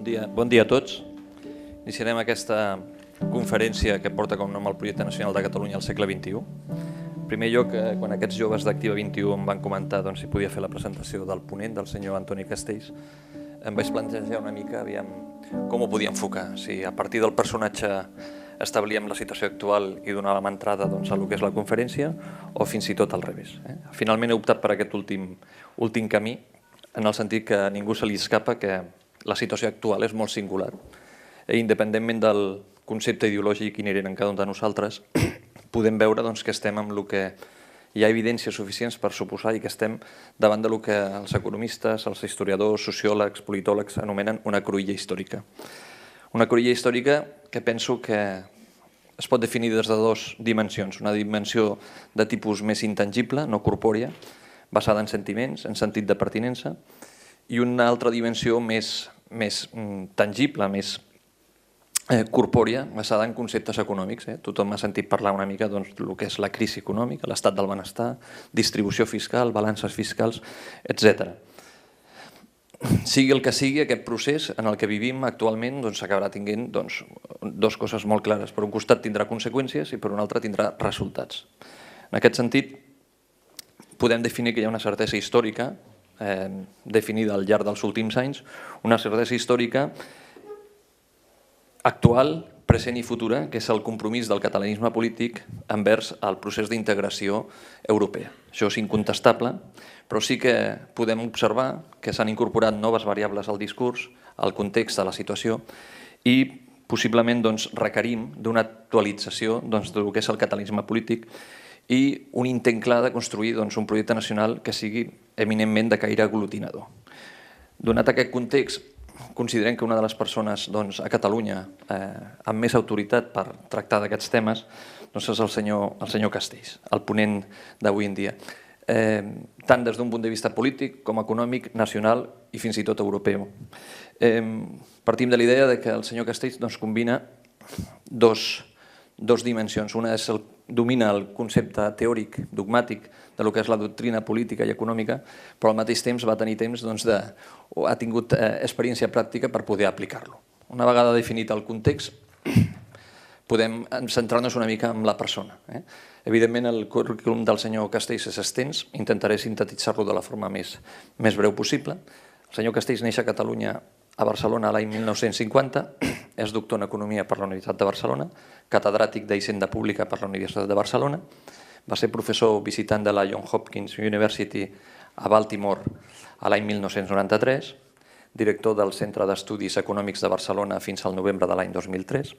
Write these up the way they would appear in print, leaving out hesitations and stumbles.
Bon dia a tots. Iniciarem aquesta conferència que porta com nom el Projecte Nacional de Catalunya al segle XXI. En primer lloc, quan aquests joves d'Activa 21 em van comentar si podia fer la presentació del ponent, del senyor Antoni Castells, em vaig plantejar una mica com ho podia enfocar. Si a partir del personatge establíem la situació actual i donàvem entrada a lo que és la conferència, o fins i tot al revés. Finalment he optat per aquest últim camí, en el sentit que a ningú se li escapa que la situació actual és molt singular. Independentment del concepte ideològic inherent en cada un de nosaltres, podem veure que estem amb el que hi ha evidències suficients per suposar i que estem davant del que els economistes, els historiadors, sociòlegs, politòlegs anomenen una cruïlla històrica. Una cruïlla històrica que penso que es pot definir des de dues dimensions. Una dimensió de tipus més intangible, no corpòria, basada en sentiments, en sentit de pertinença, i una altra dimensió més tangible, més corpòria, basada en conceptes econòmics. Tothom ha sentit parlar una mica del que és la crisi econòmica, l'estat del benestar, distribució fiscal, balances fiscals, etc. Sigui el que sigui, aquest procés en el que vivim actualment s'acabarà tenint dues coses molt clares. Per un costat tindrà conseqüències i per un altre tindrà resultats. En aquest sentit, podem definir que hi ha una certesa històrica definida al llarg dels últims anys, una certesa històrica actual, present i futura, que és el compromís del catalanisme polític envers el procés d'integració europea. Això és incontestable, però sí que podem observar que s'han incorporat noves variables al discurs, al context de la situació, i possiblement requerim d'una actualització del que és el catalanisme polític i un intent clar de construir un projecte nacional que sigui eminentment de caire aglutinador. Donat aquest context, considerem que una de les persones a Catalunya amb més autoritat per tractar d'aquests temes és el senyor Castells, el ponent d'avui en dia, tant des d'un punt de vista polític com econòmic, nacional i fins i tot europeu. Partim de la idea que el senyor Castells combina dos dimensions. Una és domina el concepte teòric, dogmàtic, del que és la doctrina política i econòmica, però al mateix temps va tenir temps o ha tingut experiència pràctica per poder aplicar-lo. Una vegada definit el context, podem centrar-nos una mica en la persona. Evidentment, el currículum del senyor Castells és extens, intentaré sintetitzar-lo de la forma més breu possible. El senyor Castells neix a Catalunya, a Barcelona, l'any 1950, és doctor en Economia per la Universitat de Barcelona, catedràtic d'Hisenda Pública per la Universitat de Barcelona, va ser professor visitant de la Johns Hopkins University a Baltimore l'any 1993, director del Centre d'Estudis Econòmics de Barcelona fins al novembre de l'any 2003.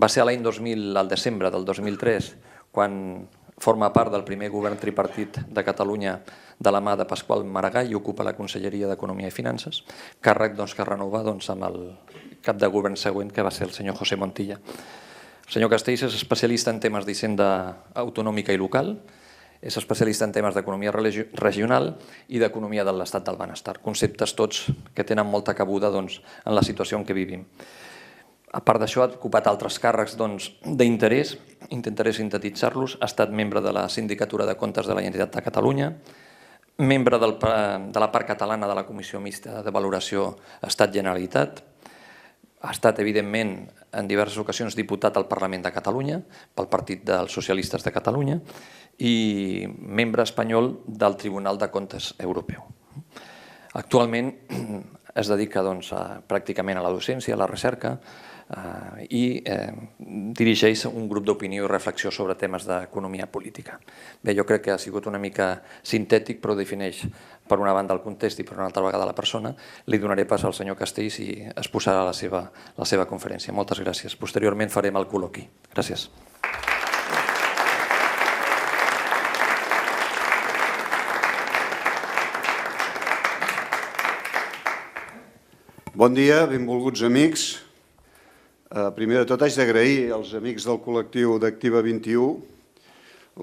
Va ser l'any 2000, al desembre del 2003, quan forma part del primer govern tripartit de Catalunya de la mà de Pasqual Maragall i ocupa la Conselleria d'Economia i Finances, càrrec que renova amb el cap de govern següent, que va ser el senyor José Montilla. El senyor Castells és especialista en temes d'hisenda autonòmica i local, és especialista en temes d'economia regional i d'economia de l'estat del benestar, conceptes tots que tenen molta cabuda en la situació en què vivim. A part d'això, ha ocupat altres càrrecs d'interès, intentaré sintetitzar-los. Ha estat membre de la Sindicatura de Comptes de la Generalitat de Catalunya, membre de la part catalana de la Comissió Mixta de Valoració Estat-Generalitat, ha estat, evidentment, en diverses ocasions diputat al Parlament de Catalunya pel Partit dels Socialistes de Catalunya i membre espanyol del Tribunal de Comptes Europeu. Actualment es dedica pràcticament a la docència, a la recerca, i dirigeix un grup d'opinió i reflexió sobre temes d'economia política. Bé, jo crec que ha sigut una mica sintètic, però defineix per una banda el context i per una altra vegada la persona. Li donaré pas al senyor Castells i exposarà la seva conferència. Moltes gràcies. Posteriorment farem el col·loqui. Gràcies. Bon dia, benvolguts amics. Primer de tot haig d'agrair als amics del col·lectiu d'Activa 21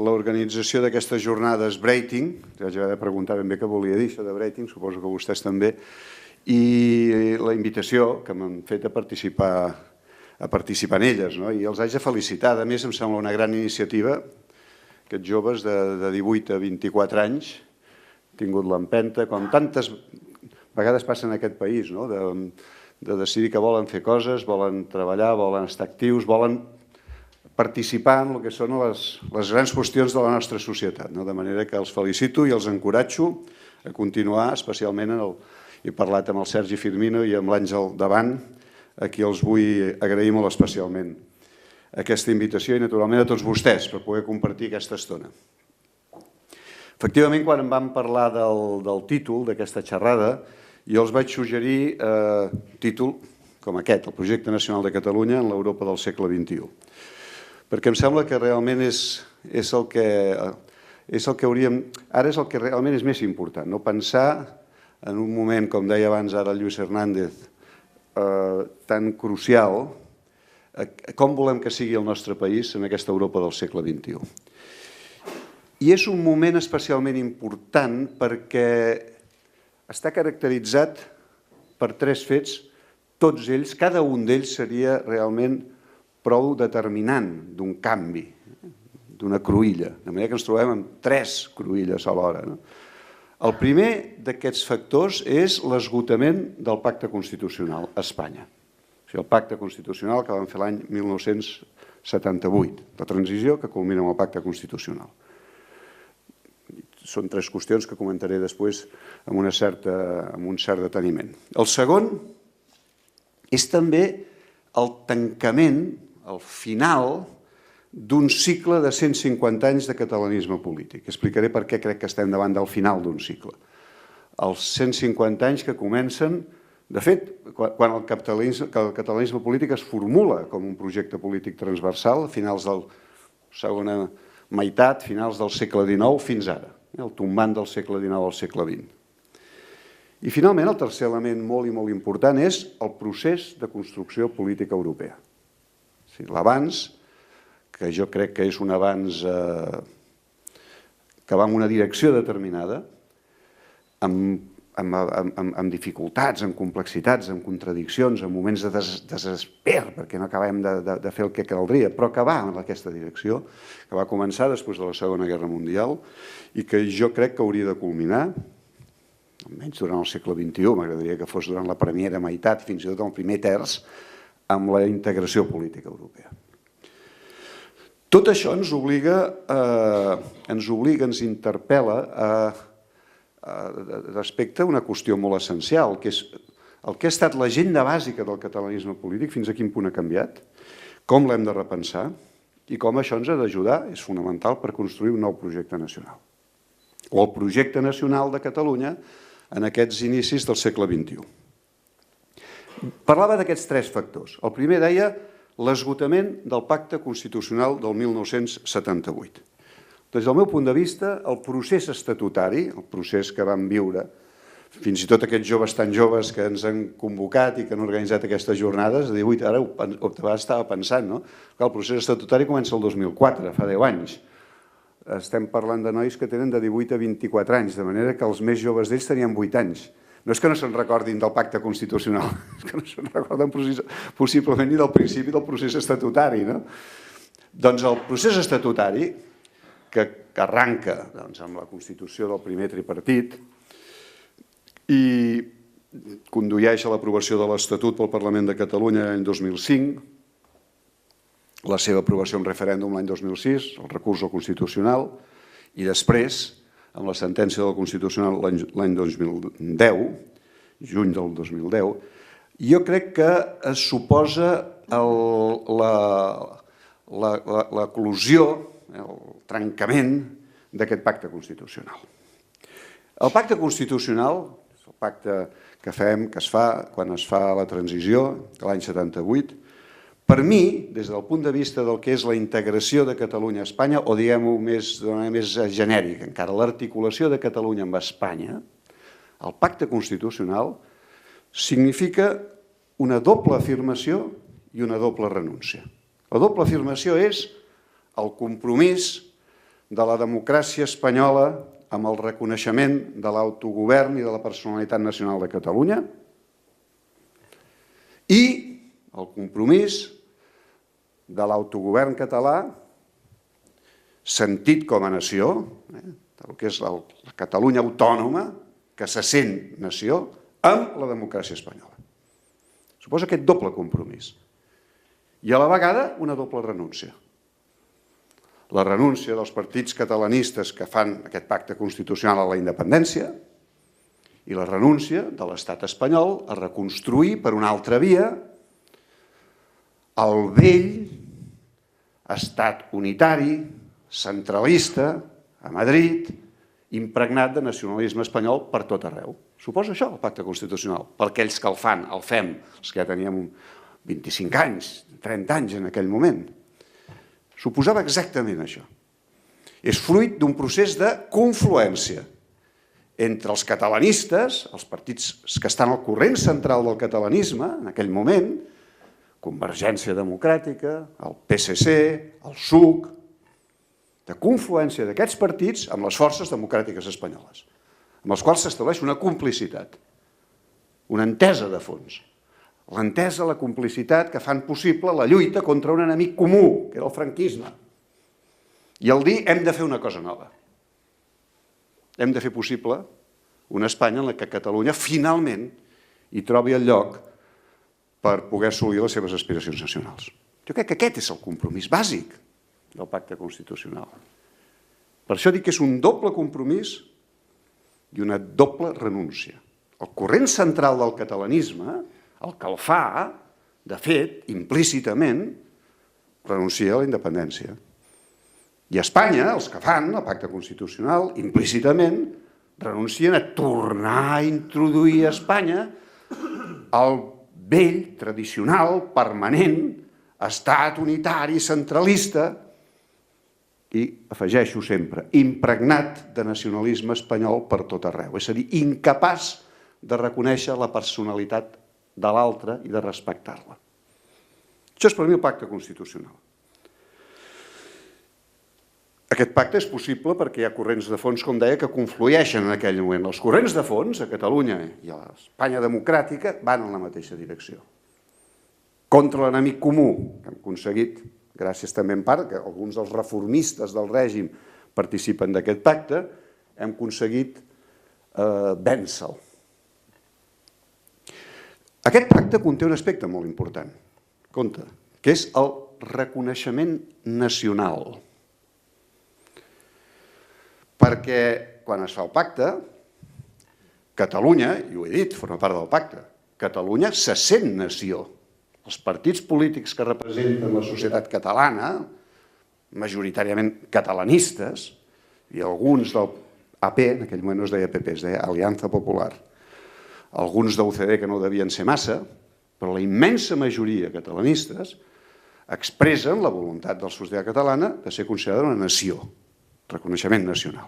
l'organització d'aquestes jornades Breathing, vaig haver de preguntar ben bé què volia dir això de Breathing, suposo que vostès també, i la invitació que m'han fet a participar en elles. I els haig de felicitar. A més, em sembla una gran iniciativa. Aquests joves de 18 a 24 anys han tingut l'empenta, com tantes vegades passa en aquest país, de decidir que volen fer coses, volen treballar, volen estar actius, volen participar en el que són les grans qüestions de la nostra societat. De manera que els felicito i els encoratjo a continuar, especialment he parlat amb el Sergi Firmino i amb l'Àngel Davant, a qui els vull agrair molt especialment aquesta invitació i naturalment a tots vostès per poder compartir aquesta estona. Efectivament, quan em van parlar del títol d'aquesta xerrada, jo els vaig suggerir títol com aquest, el Projecte Nacional de Catalunya en l'Europa del segle XXI. Perquè em sembla que realment és el que hauríem... Ara és el que realment és més important, no pensar en un moment, com deia abans ara Lluís Hernández, tan crucial, com volem que sigui el nostre país en aquesta Europa del segle XXI. I és un moment especialment important perquè està caracteritzat per 3 fets, tots ells, cada un d'ells seria realment prou determinant d'un canvi, d'una cruïlla, de manera que ens trobem amb 3 cruïlles alhora. El primer d'aquests factors és l'esgotament del pacte constitucional a Espanya. O sigui, el pacte constitucional que vam fer l'any 1978, la transició que culmina amb el pacte constitucional. Són 3 qüestions que comentaré després amb un cert deteniment. El segon és també el tancament, el final d'un cicle de 150 anys de catalanisme polític. Explicaré per què crec que estem davant del final d'un cicle. Els 150 anys que comencen, de fet, quan el catalanisme polític es formula com un projecte polític transversal, a finals de la segona meitat, finals del segle XIX fins ara, el tombant del segle XIX al segle XX. I finalment, el tercer element molt i molt important és el procés de construcció política europea. L'avanç, que jo crec que és un avanç que va en una direcció determinada, amb dificultats, amb complexitats, amb contradiccions, amb moments de desesper, perquè no acabem de fer el que caldria, però que va en aquesta direcció, que va començar després de la Segona Guerra Mundial i que jo crec que hauria de culminar, almenys durant el segle XXI, m'agradaria que fos durant la primera meitat, fins i tot el primer terç, amb la integració política europea. Tot això ens obliga, ens interpel·la respecte a una qüestió molt essencial, que és el que ha estat l'agenda bàsica del catalanisme polític, fins a quin punt ha canviat, com l'hem de repensar i com això ens ha d'ajudar, és fonamental per construir un nou projecte nacional. O el projecte nacional de Catalunya en aquests inicis del segle XXI. Parlava d'aquests 3 factors. El primer deia l'esgotament del pacte constitucional del 1978. Des del meu punt de vista, el procés estatutari, el procés que vam viure, fins i tot aquests joves tan joves que ens han convocat i que han organitzat aquestes jornades, ara estava pensant, no? Que el procés estatutari comença el 2004, fa 10 anys. Estem parlant de nois que tenen de 18 a 24 anys, de manera que els més joves d'ells tenien 8 anys. No és que no se'n recordin del pacte constitucional, és que no se'n recorden possiblement ni del principi del procés estatutari. Doncs el procés estatutari, que arranca amb la constitució del primer tripartit i condueix a l'aprovació de l'Estatut pel Parlament de Catalunya l'any 2005, la seva aprovació en referèndum l'any 2006, el recurs al Constitucional, i després, amb la sentència del Constitucional l'any 2010, juny del 2010, jo crec que es suposa l'eclosió, el trencament d'aquest pacte constitucional. El pacte constitucional, el pacte que es fa quan es fa la transició, l'any 78, per mi, des del punt de vista del que és la integració de Catalunya a Espanya, o diguem-ho d'una manera més genèrica encara, l'articulació de Catalunya amb Espanya, el pacte constitucional significa una doble afirmació i una doble renúncia. La doble afirmació és el compromís de la democràcia espanyola amb el reconeixement de l'autogovern i de la personalitat nacional de Catalunya i el compromís de l'autogovern català sentit com a nació, el que és la Catalunya autònoma, que se sent nació, amb la democràcia espanyola. Suposa aquest doble compromís. I a la vegada una doble renúncia. La renúncia dels partits catalanistes que fan aquest pacte constitucional a la independència i la renúncia de l'estat espanyol a reconstruir per una altra via el vell estat unitari, centralista, a Madrid, impregnat de nacionalisme espanyol per tot arreu. Suposa això, el pacte constitucional, per aquells que el fan, el fem, els que ja teníem 25 anys, 30 anys en aquell moment. Suposava exactament això. És fruit d'un procés de confluència entre els catalanistes, els partits que estan al corrent central del catalanisme en aquell moment, Convergència Democràtica, el PSC, el PSUC, de confluència d'aquests partits amb les forces democràtiques espanyoles, amb els quals s'estableix una complicitat, una entesa de fons. L'entesa, la complicitat que fan possible la lluita contra un enemic comú, que era el franquisme. I el dir hem de fer una cosa nova. Hem de fer possible una Espanya en la que Catalunya finalment hi trobi el lloc per poder assolir les seves aspiracions nacionals. Jo crec que aquest és el compromís bàsic del pacte constitucional. Per això dic que és un doble compromís i una doble renúncia. El corrent central del catalanisme, el que el fa, de fet, implícitament, renuncia a la independència. I a Espanya, els que fan el pacte constitucional, implícitament, renuncien a tornar a introduir a Espanya el vell, tradicional, permanent, estat unitari, centralista, i afegeixo sempre, impregnat de nacionalisme espanyol per tot arreu. És a dir, incapaç de reconèixer la personalitat de l'altre i de respectar-la. Això és per mi el pacte constitucional. Aquest pacte és possible perquè hi ha corrents de fons, com deia, que conflueixen en aquell moment. Els corrents de fons a Catalunya i a l'Espanya democràtica van en la mateixa direcció. Contra l'enemic comú, que hem aconseguit, gràcies també en part, que alguns dels reformistes del règim participen d'aquest pacte, hem aconseguit vèncer-lo. Aquest pacte conté un aspecte molt important, compte, que és el reconeixement nacional. Perquè quan es fa el pacte, Catalunya, i ho he dit, forma part del pacte, Catalunya se sent nació. Els partits polítics que representen la societat catalana, majoritàriament catalanistes, i alguns del AP, en aquell moment no es deia PP, es deia Aliança Popular, alguns d'UCD que no devien ser massa, però la immensa majoria catalanistes expressen la voluntat de la societat catalana de ser considerada una nació, reconeixement nacional.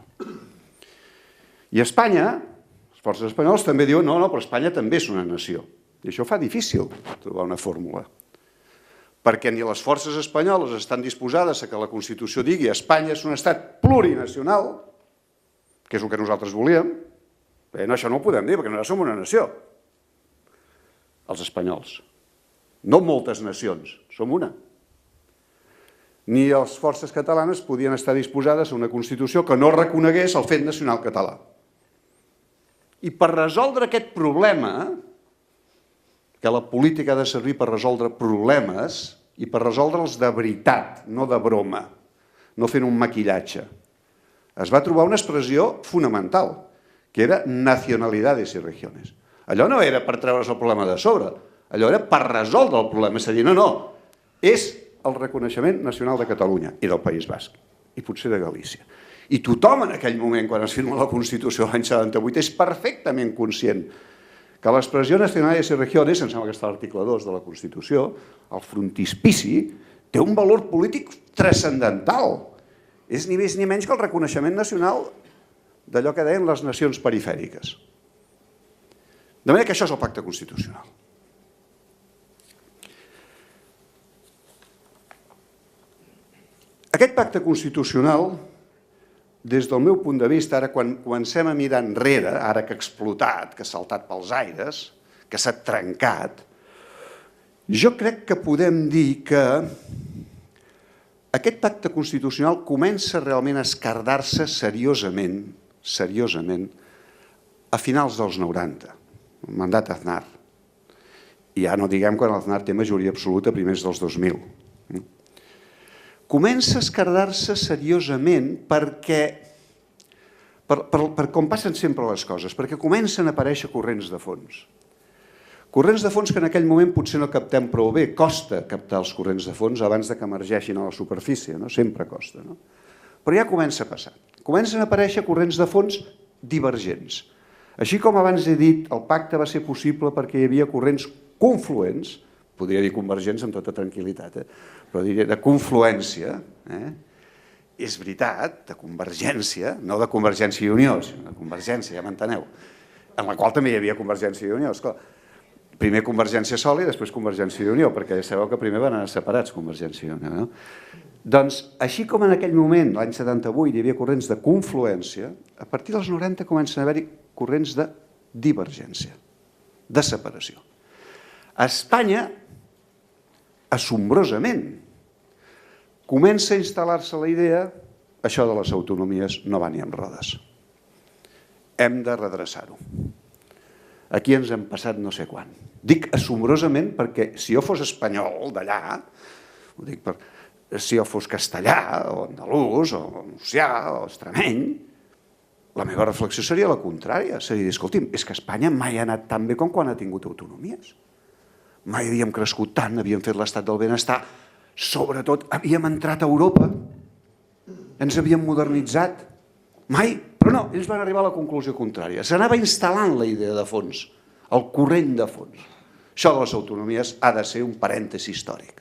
I Espanya, les forces espanyoles també diuen no, però Espanya també és una nació. I això fa difícil trobar una fórmula. Perquè ni les forces espanyoles estan disposades a que la Constitució digui Espanya és un estat plurinacional, que és el que nosaltres volíem. No, això no ho podem dir, perquè nosaltres som una nació. Els espanyols. No moltes nacions, som una. Ni les forces catalanes podien estar disposades a una Constitució que no reconegués el fet nacional català. I per resoldre aquest problema, que la política ha de servir per resoldre problemes i per resoldre'ls de veritat, no de broma, no fent un maquillatge, es va trobar una expressió fonamental, que era nacionalidades y regiones. Allò no era per treure's el problema de sobre, allò era per resoldre el problema, és a dir, no, és el reconeixement nacional de Catalunya i del País Basc, i potser de Galícia. I tothom en aquell moment, quan es firma la Constitució l'any 78, és perfectament conscient que l'expressió nacionales y regiones, em sembla que està a l'article 2 de la Constitució, el frontispici, té un valor polític transcendental. És ni més ni menys que el reconeixement nacional d'allò que deien les nacions perifèriques. De manera que això és el pacte constitucional. Aquest pacte constitucional, des del meu punt de vista, ara quan comencem a mirar enrere, ara que ha explotat, que ha saltat pels aires, que s'ha trencat, jo crec que podem dir que aquest pacte constitucional comença realment a esquerdar-se seriosament a finals dels 90, el mandat Aznar. I ja no diguem quan l'Aznar té majoria absoluta a primers dels 2000. Comença a esquerdar-se seriosament perquè, com passen sempre les coses, perquè comencen a aparèixer corrents de fons. Corrents de fons que en aquell moment potser no captem prou bé. Costa captar els corrents de fons abans que emergeixin a la superfície, sempre costa. Però ja comença a passar. Comencen a aparèixer corrents de fons divergents. Així com abans he dit, el pacte va ser possible perquè hi havia corrents confluents, podria dir convergents amb tota tranquil·litat, però diria de confluència, és veritat, de convergència, no de Convergència i Unió, sinó de convergència, ja m'enteneu, en la qual també hi havia Convergència i Unió, esclar. Primer Convergència sola i després Convergència i Unió, perquè ja sabeu que primer van anar separats Convergència i Unió. Doncs, així com en aquell moment, l'any 78, hi havia corrents de confluència, a partir dels 90 comencen a haver-hi corrents de divergència, de separació. A Espanya, assombrosament, comença a instal·lar-se la idea això de les autonomies no va ni amb rodes. Hem de redreçar-ho. Aquí ens hem passat no sé quan. Dic assombrosament perquè si jo fos espanyol d'allà, ho dic per si jo fos castellà o andalús o valencià o extremeny, la meva reflexió seria la contrària. Seria dir, escolti'm, és que Espanya mai ha anat tan bé com quan ha tingut autonomies. Mai havíem crescut tant, havíem fet l'estat del benestar, sobretot havíem entrat a Europa, ens havíem modernitzat. Mai, però no, ells van arribar a la conclusió contrària. S'anava instal·lant la idea de fons, el corrent de fons. Això de les autonomies ha de ser un parèntesi històric.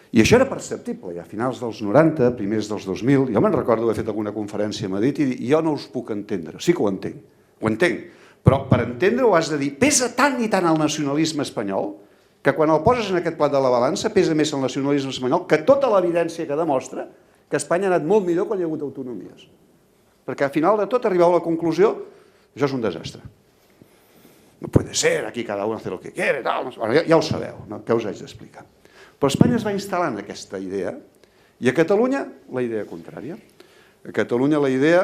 I això era perceptible, ja a finals dels 90, primers dels 2000, jo me'n recordo haver fet alguna conferència a Madrid i dir, jo no us puc entendre, sí que ho entenc, però per entendre-ho has de dir, pesa tant i tant el nacionalisme espanyol que quan el poses en aquest plat de la balança pesa més el nacionalisme espanyol que tota l'evidència que demostra que Espanya ha anat molt millor quan hi ha hagut autonomies. Perquè al final de tot arribeu a la conclusió això és un desastre. No puede ser, aquí cada uno hace lo que quiere, tal. Bueno, ja ho sabeu, no? Què us haig d'explicar? Però Espanya es va instal·lar en aquesta idea i a Catalunya la idea contrària. A Catalunya la idea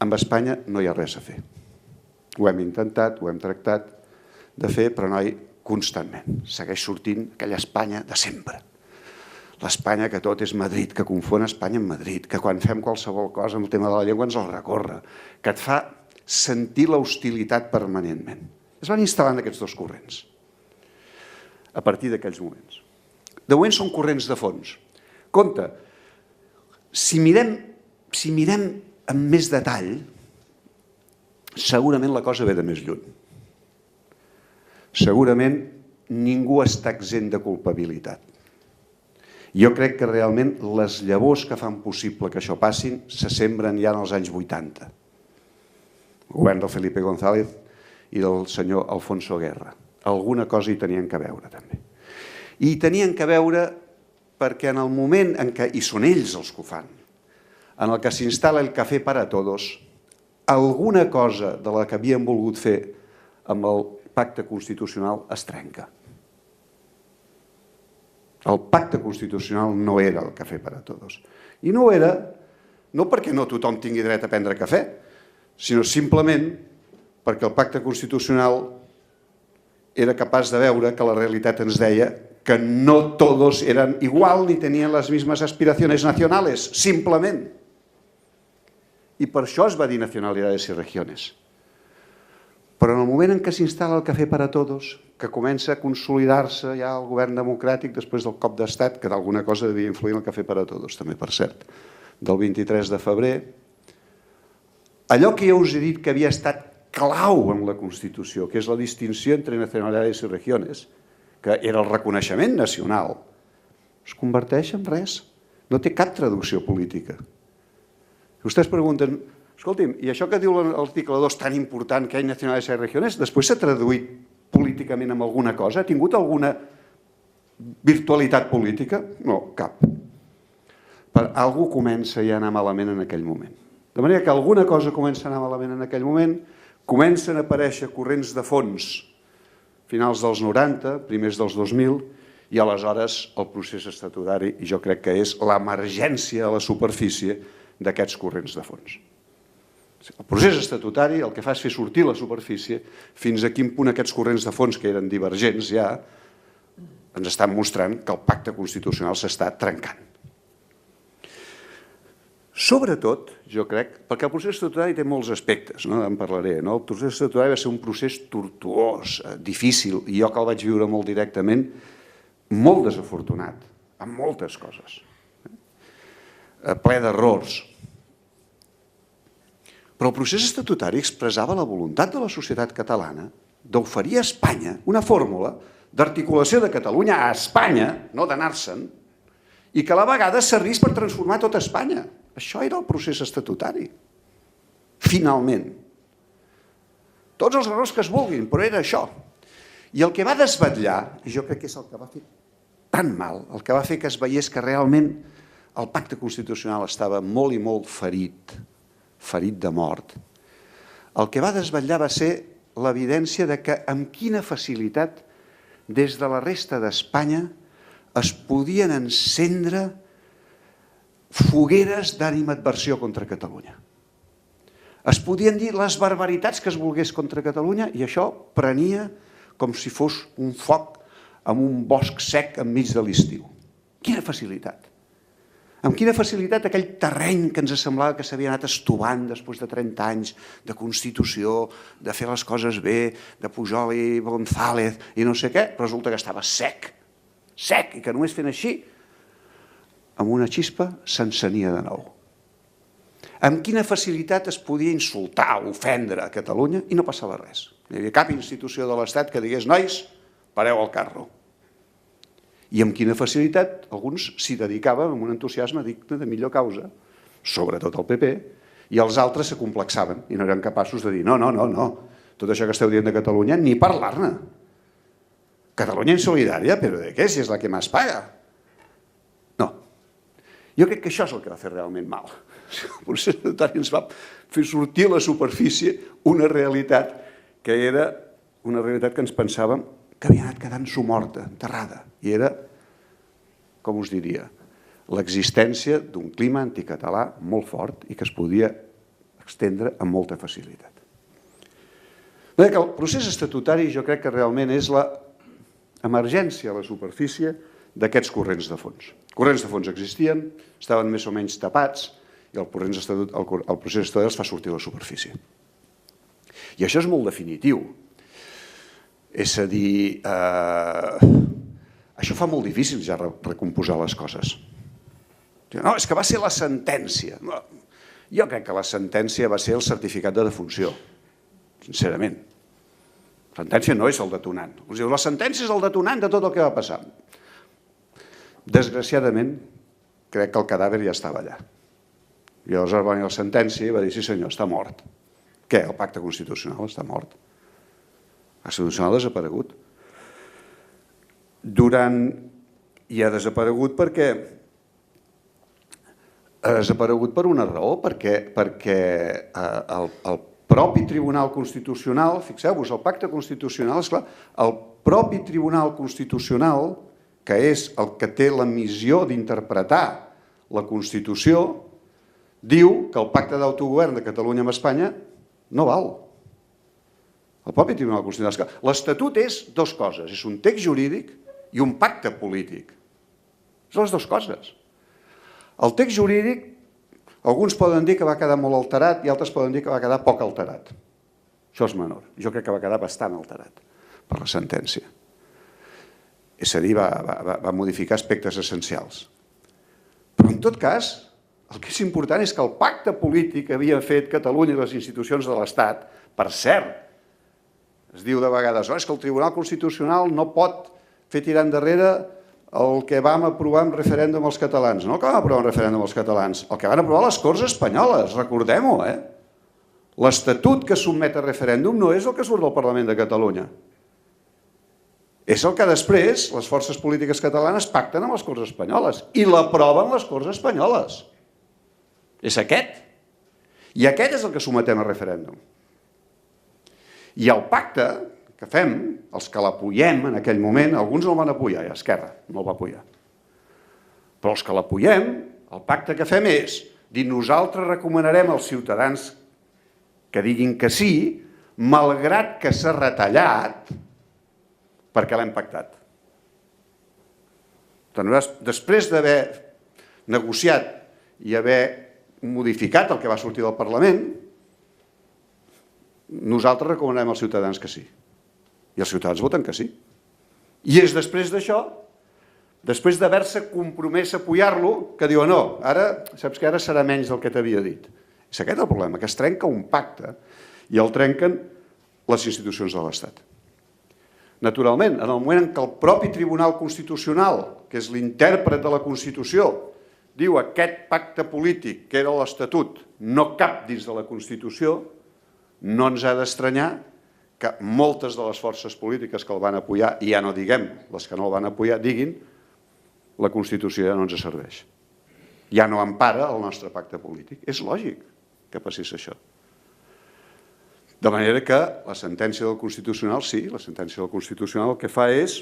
amb Espanya no hi ha res a fer. Ho hem intentat, ho hem tractat de fer, però no constantment. Segueix sortint aquella Espanya de sempre. L'Espanya que tot és Madrid, que confon Espanya amb Madrid, que quan fem qualsevol cosa amb el tema de la llengua ens el recorre, que et fa sentir l'hostilitat permanentment. Es van instal·lant aquests dos corrents a partir d'aquells moments. De moment són corrents de fons. Compte, si mirem amb més detall, segurament la cosa ve de més lluny. Segurament ningú està exempt de culpabilitat. Jo crec que realment les llavors que fan possible que això passin se sembren ja en els anys 80. El govern del Felipe González i del senyor Alfonso Guerra. Alguna cosa hi tenien que veure també. I hi tenien que veure perquè en el moment en què, i són ells els que ho fan, en el que s'instal·la el cafè para todos, alguna cosa de la que havien volgut fer amb el pacte constitucional es trenca. El pacte constitucional no era el cafè per a tots. I no ho era, no perquè no tothom tingui dret a prendre cafè, sinó simplement perquè el pacte constitucional era capaç de veure que la realitat ens deia que no tots eren igual ni tenien les mismes aspiracions nacionals, simplement. I per això es va dir nacionalidades i regiones. Però en el moment en què s'instal·la el cafè per a tots, que comença a consolidar-se ja el govern democràtic després del cop d'estat, que d'alguna cosa devia influir en el cafè per a tots, també, per cert, del 23 de febrer, allò que ja us he dit que havia estat clau en la Constitució, que és la distinció entre nacionalidades i regiones, que era el reconeixement nacional, es converteix en res. No té cap traducció política. Vostès pregunten, escolti'm, i això que diu l'article 2 tan important que hi ha nacionalidades i regiones, després s'ha traduït políticament en alguna cosa? Ha tingut alguna virtualitat política? No, cap. Per algú comença ja a anar malament en aquell moment. De manera que alguna cosa comença a anar malament en aquell moment, comencen a aparèixer corrents de fons finals dels 90, primers dels 2000, i aleshores el procés estatutari, i jo crec que és l'emergència a la superfície d'aquests corrents de fons. El procés estatutari el que fa és fer sortir la superfície fins a quin punt aquests corrents de fons que eren divergents ja ens estan mostrant que el pacte constitucional s'està trencant. Sobretot, jo crec, perquè el procés estatutari té molts aspectes, en parlaré. El procés estatutari va ser un procés tortuós, difícil, i jo que el vaig viure molt directament, molt desafortunat, amb moltes coses, ple d'errors. Però el procés estatutari expressava la voluntat de la societat catalana d'oferir a Espanya una fórmula d'articulació de Catalunya a Espanya, no d'anar-se'n, i que a la vegada servís per transformar tota Espanya. Això era el procés estatutari. Finalment. Tots els errors que es vulguin, però era això. I el que va desvetllar, i jo crec que és el que va fer tan mal, el que va fer que es veiés que realment el pacte constitucional estava molt i molt ferit de mort, el que va desvetllar va ser l'evidència de que amb quina facilitat des de la resta d'Espanya es podien encendre fogueres d'animadversió contra Catalunya. Es podien dir les barbaritats que es volgués contra Catalunya i això prenia com si fos un foc en un bosc sec enmig de l'estiu. Quina facilitat! Amb quina facilitat aquell terreny que ens semblava que s'havia anat estovant després de 30 anys de Constitució, de fer les coses bé, de Pujol i González i no sé què, resulta que estava sec, i que només fent així, amb una xispa, s'encenia de nou. Amb quina facilitat es podia insultar, ofendre a Catalunya i no passava res. No hi havia cap institució de l'Estat que digués nois, pareu al carro. I amb quina facilitat alguns s'hi dedicaven amb un entusiasme digne de millor causa, sobretot el PP, i els altres se complexaven i no eren capaços de dir no, tot això que esteu dient de Catalunya, ni parlar-ne. Catalunya insolidària, però de què si és la que més paga? No. Jo crec que això és el que va fer realment mal. El procés estatutari ens va fer sortir a la superfície una realitat que era una realitat que ens pensàvem que havia anat quedant-s'ho morta, enterrada. I era, com us diria, l'existència d'un clima anticatalà molt fort i que es podia estendre amb molta facilitat. El procés estatutari jo crec que realment és l'emergència a la superfície d'aquests corrents de fons. Corrents de fons existien, estaven més o menys tapats i el procés estatutari els fa sortir a la superfície. I això és molt definitiu. És a dir, això fa molt difícil ja recomposar les coses. No, és que va ser la sentència. Jo crec que la sentència va ser el certificat de defunció, sincerament. La sentència no és el detonant. La sentència és el detonant de tot el que va passar. Desgraciadament, crec que el cadàver ja estava allà. I aleshores va venir la sentència i va dir, sí senyor, està mort. Què? El pacte constitucional està mort. El pacte constitucional ha desaparegut. I ha desaparegut perquè ha desaparegut per una raó, perquè el propi Tribunal Constitucional, fixeu-vos, el pacte constitucional, esclar, el propi Tribunal Constitucional, que és el que té la missió d'interpretar la Constitució, diu que el pacte d'autogovern de Catalunya amb Espanya no val. El propi Tribunal Constitucional. L'Estatut és dues coses, és un text jurídic i un pacte polític. Són les dues coses. El text jurídic, alguns poden dir que va quedar molt alterat i altres poden dir que va quedar poc alterat. Això és menor. Jo crec que va quedar bastant alterat per la sentència. És a dir, va modificar aspectes essencials. Però en tot cas, el que és important és que el pacte polític que havia fet Catalunya i les institucions de l'Estat, per cert, es diu de vegades, és que el Tribunal Constitucional no pot fer tirar endarrere el que vam aprovar en referèndum als catalans. No el que vam aprovar en referèndum als catalans, el que van aprovar les Corts Espanyoles, recordem-ho. L'Estatut que sotmet a referèndum no és el que surt del Parlament de Catalunya. És el que després les forces polítiques catalanes pacten amb les Corts Espanyoles i l'aproven les Corts Espanyoles. És aquest. I aquest és el que sometem a referèndum. I el pacte que fem, els que l'apoyem en aquell moment, alguns no el van apoyar, i Esquerra no el va apoyar. Però els que l'apoyem, el pacte que fem és dir nosaltres recomanarem als ciutadans que diguin que sí, malgrat que s'ha retallat, perquè l'hem pactat. Després d'haver negociat i haver modificat el que va sortir del Parlament, nosaltres recomanem als ciutadans que sí. I els ciutadans voten que sí. I és després d'això, després d'haver-se compromès a apoyar-lo, que diuen no, ara saps que ara serà menys del que t'havia dit. És aquest el problema, que es trenca un pacte i el trenquen les institucions de l'Estat. Naturalment, en el moment en què el propi Tribunal Constitucional, que és l'intèrpret de la Constitució, diu aquest pacte polític, que era l'Estatut, no cap dins de la Constitució, no ens ha d'estranyar que moltes de les forces polítiques que el van apoyar, i ja no diguem les que no el van apoyar, diguin la Constitució ja no ens serveix. Ja no empara el nostre pacte polític. És lògic que passés això. De manera que la sentència del Constitucional, sí, la sentència del Constitucional el que fa és,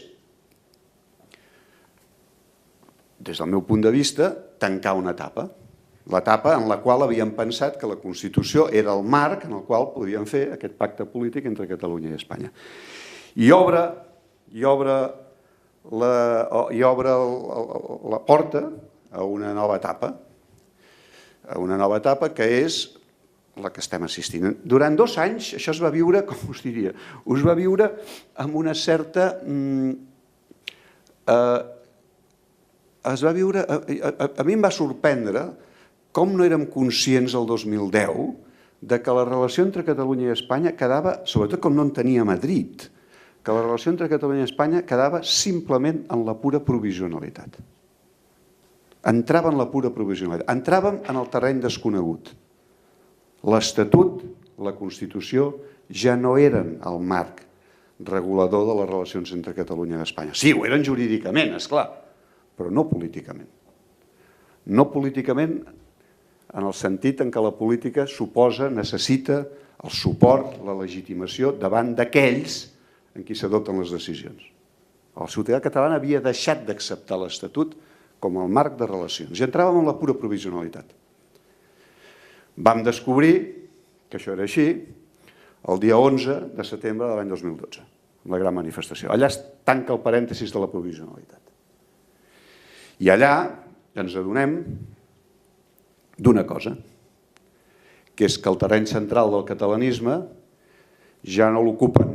des del meu punt de vista, tancar una etapa. L'etapa en la qual havíem pensat que la Constitució era el marc en el qual podíem fer aquest pacte polític entre Catalunya i Espanya. I obre la porta a una nova etapa que és la que estem assistint. Durant 2 anys això es va viure, com us diria, us va viure amb una certa... A mi em va sorprendre com no érem conscients el 2010 de que la relació entre Catalunya i Espanya quedava, sobretot com no en tenia Madrid, que la relació entre Catalunya i Espanya quedava simplement en la pura provisionalitat. Entrava en la pura provisionalitat. Entràvem en el terreny desconegut. L'Estatut, la Constitució, ja no eren el marc regulador de les relacions entre Catalunya i Espanya. Sí, ho eren jurídicament, esclar, però no políticament. No políticament en el sentit en què la política suposa, necessita el suport, la legitimació davant d'aquells en qui s'adopten les decisions. La societat catalana havia deixat d'acceptar l'Estatut com el marc de relacions i entràvem en la pura provisionalitat. Vam descobrir que això era així el dia 11 de setembre de l'any 2012, amb la gran manifestació. Allà es tanca el parèntesis de la provisionalitat. I allà ens adonem d'una cosa, que és que el terreny central del catalanisme ja no l'ocupen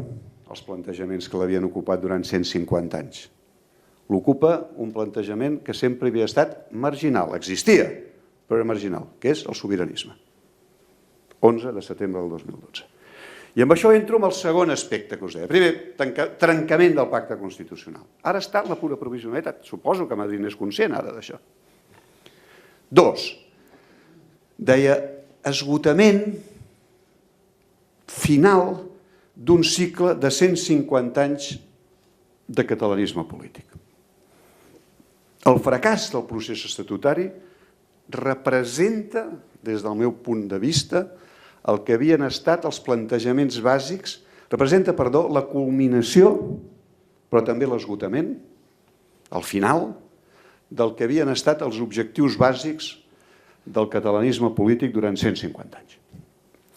els plantejaments que l'havien ocupat durant 150 anys. L'ocupa un plantejament que sempre havia estat marginal, existia, però era marginal, que és el sobiranisme. 11 de setembre del 2012. I amb això entro en el segon aspecte que us deia. Primer, trencament del pacte constitucional. Ara està la pura provisionalitat. Suposo que Madrid n'és conscient ara d'això. 2. Deia, esgotament final d'un cicle de 150 anys de catalanisme polític. El fracàs del procés estatutari representa, des del meu punt de vista, el que havien estat els plantejaments bàsics, representa, la culminació, però també l'esgotament, al final, del que havien estat els objectius bàsics del catalanisme polític durant 150 anys.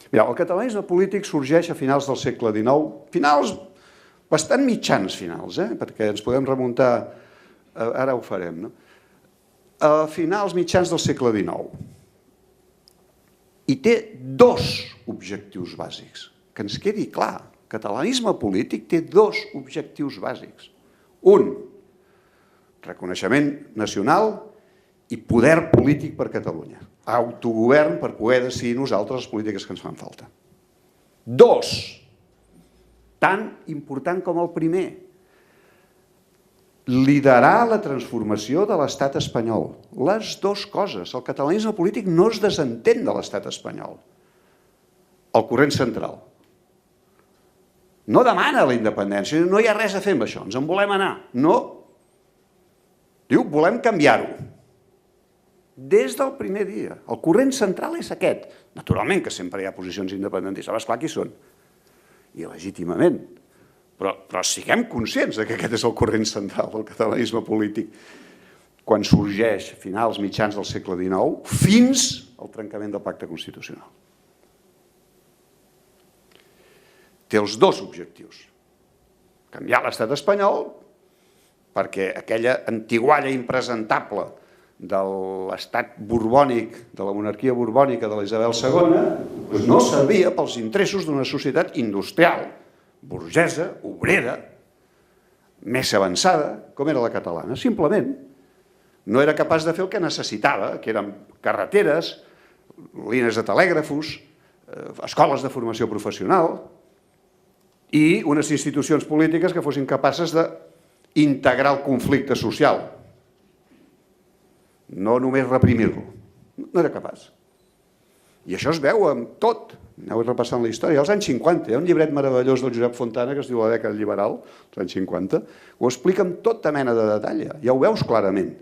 Mireu, el catalanisme polític sorgeix a finals del segle XIX, finals bastant mitjans finals, perquè ens podem remuntar, ara ho farem, no? A finals mitjans del segle XIX. I té 2 objectius bàsics. Que ens quedi clar, el catalanisme polític té 2 objectius bàsics. Un, reconeixement nacional i poder polític per Catalunya. Autogovern per poder decidir nosaltres les polítiques que ens fan falta. 2, tan important com el primer, liderar la transformació de l'estat espanyol. Les 2 coses. El catalanisme polític no es desentén de l'estat espanyol. El corrent central no demana la independència, no hi ha res a fer amb això, ens en volem anar. No. Diu, volem canviar-ho. Des del primer dia. El corrent central és aquest. Naturalment que sempre hi ha posicions independentistes, és clar qui són. I legítimament. Però siguem conscients que aquest és el corrent central del catalanisme polític quan sorgeix a finals mitjans del segle XIX fins al trencament del pacte constitucional. té els dos objectius. Canviar l'estat espanyol perquè aquella antigualla impresentable de l'estat borbònic, de la monarquia borbònica de la Isabel II, no servia pels interessos d'una societat industrial, burgesa, obrera, més avançada, com era la catalana. Simplement no era capaç de fer el que necessitava, que eren carreteres, línies de telègrafos, escoles de formació professional i unes institucions polítiques que fossin capaces d'integrar el conflicte social, no només reprimir-lo. No era capaç. I això es veu amb tot. Aneu repassant la història. Als anys 50, hi ha un llibret meravellós del Josep Fontana que es diu La dècada liberal, als anys 50, ho explica amb tota mena de detall. Ja ho veus clarament.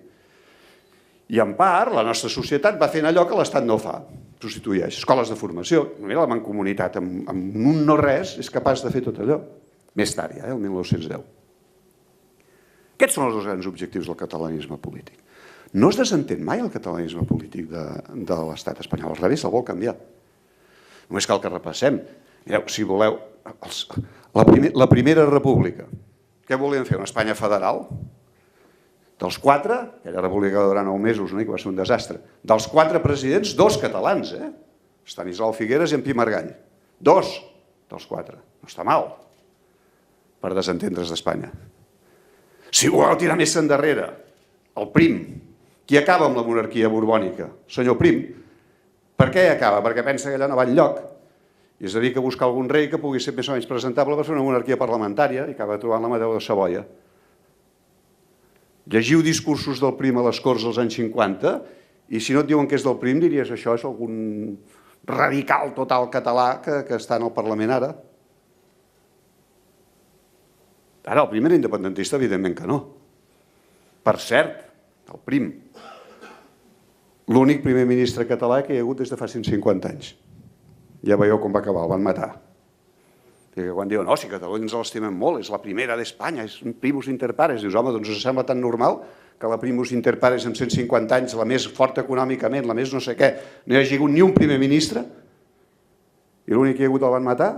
I en part, la nostra societat va fent allò que l'Estat no fa. Substitueix escoles de formació. Mira, la mancomunitat, amb un no res, és capaç de fer tot allò. Més tard, ja, el 1910. Aquests són els dos grans objectius del catalanisme polític. No es desentén mai el catalanisme polític de l'estat espanyol, al revés, el vol canviar. Només cal que repassem. Mireu, si voleu, la primera república, què volien fer? Una Espanya federal? Dels 4, aquella república va durar 9 mesos, que va ser un desastre, dels 4 presidents, 2 catalans, Estanislau Figueres i en Pi Margall. 2 dels 4. No està mal per desentendre's d'Espanya. Si voleu tirar més endarrere, el Prim, qui acaba amb la monarquia borbònica? Senyor Prim. Per què acaba? Perquè pensa que allà no va enlloc. I es dedica a buscar algun rei que pugui ser més o menys presentable per fer una monarquia parlamentària i acaba trobant l'Amadeu de Savoia. Llegiu discursos del Prim a les Corts dels anys 50 i si no et diuen que és del Prim diries això és algun radical total català que està en el Parlament ara. Ara, el Prim era independentista, evidentment que no. Per cert, el Prim, l'únic primer ministre català que hi ha hagut des de fa 150 anys. Ja veieu com va acabar, el van matar. I quan diuen, no, si Catalunya ens l'estimem molt, és la primera d'Espanya, és un primus inter pares, dius, home, doncs us sembla tan normal que la primus inter pares en 150 anys, la més forta econòmicament, la més no sé què, no hi hagi hagut ni un primer ministre? I l'únic que hi ha hagut el van matar?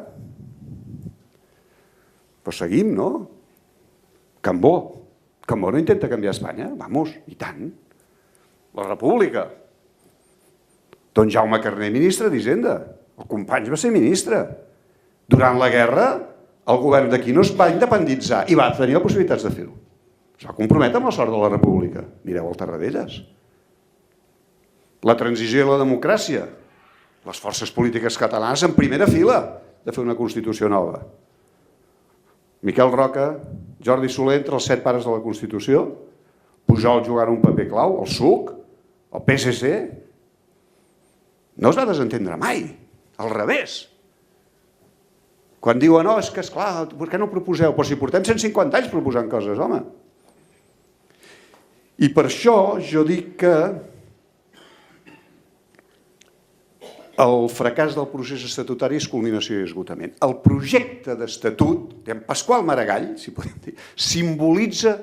Però seguim, no? Cambó no intenta canviar Espanya? Vamos, i tant. La República. Don Jaume Carner, ministre d'Hisenda. El company va ser ministre. Durant la guerra, el govern d'aquí no es va independitzar i va tenir les possibilitats de fer-ho. Es va comprometre amb la sort de la República. Mireu el Tarradellas. La transició i la democràcia. Les forces polítiques catalanes en primera fila de fer una Constitució nova. Miquel Roca, Jordi Soler, entre els 7 pares de la Constitució, Pujol jugant un paper clau, el SUC, el PSC, no es va desentendre mai, al revés. Quan diuen, no, és que esclar, per què no proposeu? Però si portem 150 anys proposant coses, home. I per això jo dic que el fracàs del procés estatutari és culminació i esgotament. El projecte d'estatut d'en Pasqual Maragall, si podem dir, simbolitza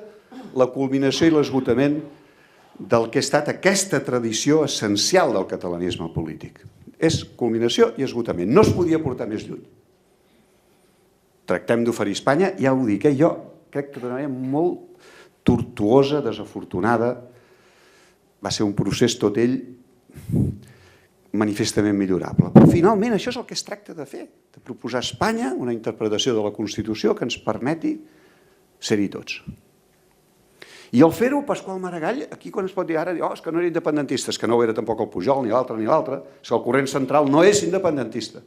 la culminació i l'esgotament del que ha estat aquesta tradició essencial del catalanisme polític. És culminació i esgotament. No es podia portar més lluny. Tractem d'oferir Espanya, ja ho dic, jo crec que d'una manera molt tortuosa, desafortunada, va ser un procés tot ell manifestament millorable. Però finalment això és el que es tracta de fer, de proposar a Espanya una interpretació de la Constitució que ens permeti ser-hi tots. I al fer-ho, Pasqual Maragall, aquí quan es pot dir ara, és que no era independentista, és que no ho era tampoc el Pujol, ni l'altre, és que el corrent central no és independentista.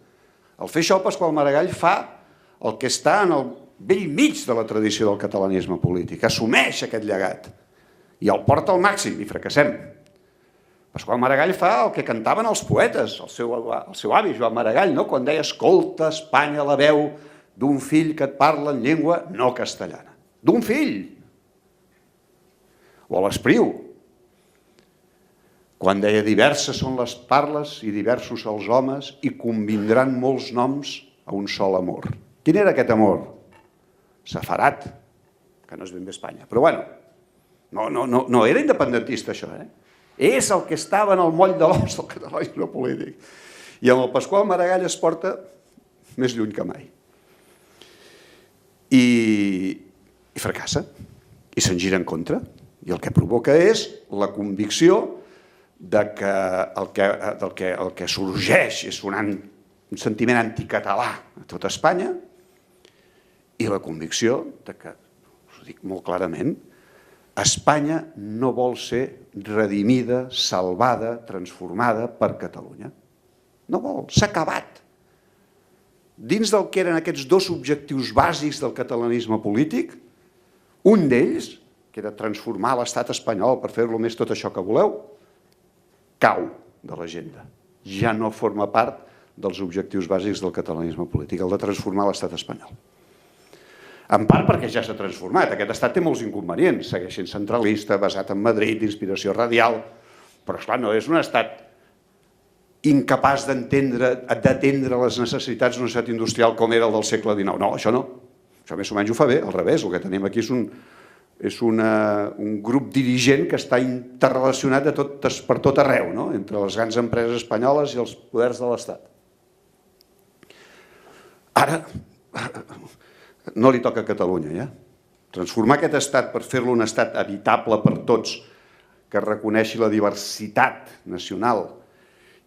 Al fer això, Pasqual Maragall fa el que està en el vell mig de la tradició del catalanisme polític, assumeix aquest llegat i el porta al màxim i fracassem. Pasqual Maragall fa el que cantaven els poetes, el seu avi Joan Maragall, quan deia escolta Espanya la veu d'un fill que et parla en llengua no castellana. D'un fill! O a l'Espriu, quan deia diverses són les parles i diversos els homes i convindran molts noms a un sol amor. Quin era aquest amor? Safarat, que no és ben bé Espanya. Però bueno, no era independentista això, És el que estava en el moll de l'os del catalanisme polític. I amb el Pasqual Maragall es porta més lluny que mai. i fracassa, i se'n gira en contra. I el que provoca és la convicció que el que sorgeix és un sentiment anticatalà a tot Espanya i la convicció que, us ho dic molt clarament, Espanya no vol ser redimida, salvada, transformada per Catalunya. No vol, s'ha acabat. Dins del que eren aquests dos objectius bàsics del catalanisme polític, un d'ells, que era transformar l'estat espanyol per fer-lo més tot això que voleu, cau de l'agenda. Ja no forma part dels objectius bàsics del catalanisme polític, el de transformar l'estat espanyol. En part perquè ja s'ha transformat. Aquest estat té molts inconvenients. Segueix sent centralista, basat en Madrid, d'inspiració radial, però esclar, no és un estat incapaç d'atendre les necessitats d'un estat industrial com era el del segle XIX. No, això no. Això més o menys ho fa bé, al revés. El que tenim aquí és un grup dirigent que està interrelacionat per tot arreu, no? Entre les grans empreses espanyoles i els poders de l'Estat. Ara no li toca a Catalunya, ja. Transformar aquest estat per fer-lo un estat habitable per tots, que reconeixi la diversitat nacional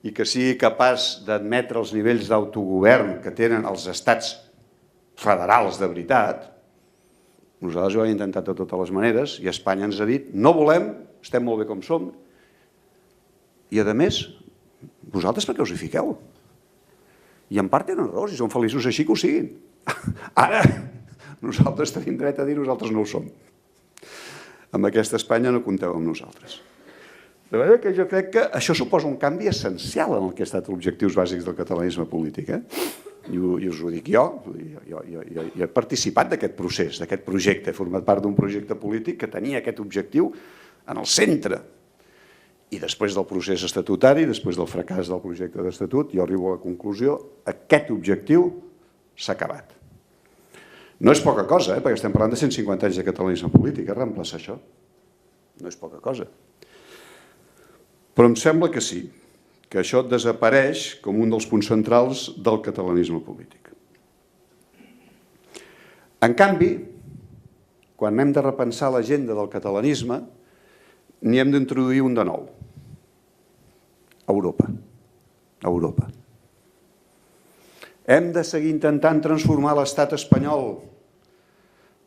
i que sigui capaç d'admetre els nivells d'autogovern que tenen els estats federals de veritat, nosaltres ho hem intentat de totes les maneres i Espanya ens ha dit no volem, estem molt bé com som i a més, vosaltres per què us hi fiqueu? I en part tenen raó, si són feliços així que ho siguin. Ara, nosaltres tenim dret a dir nosaltres no ho som. Amb aquesta Espanya no compteu amb nosaltres. De manera que jo crec que això suposa un canvi essencial en el que ha estat els objectius bàsics del catalanisme polític. I us ho dic jo he participat d'aquest procés, d'aquest projecte, he format part d'un projecte polític que tenia aquest objectiu en el centre. I després del procés estatutari, després del fracàs del projecte d'estatut, jo arribo a la conclusió, aquest objectiu s'ha acabat. No és poca cosa, perquè estem parlant de 150 anys de catalanisme polític, reemplaçar això. No és poca cosa. Però em sembla que sí, que això desapareix com un dels punts centrals del catalanisme polític. En canvi, quan hem de repensar l'agenda del catalanisme, n'hi hem d'introduir un de nou. Europa. Europa. Hem de seguir intentant transformar l'estat espanyol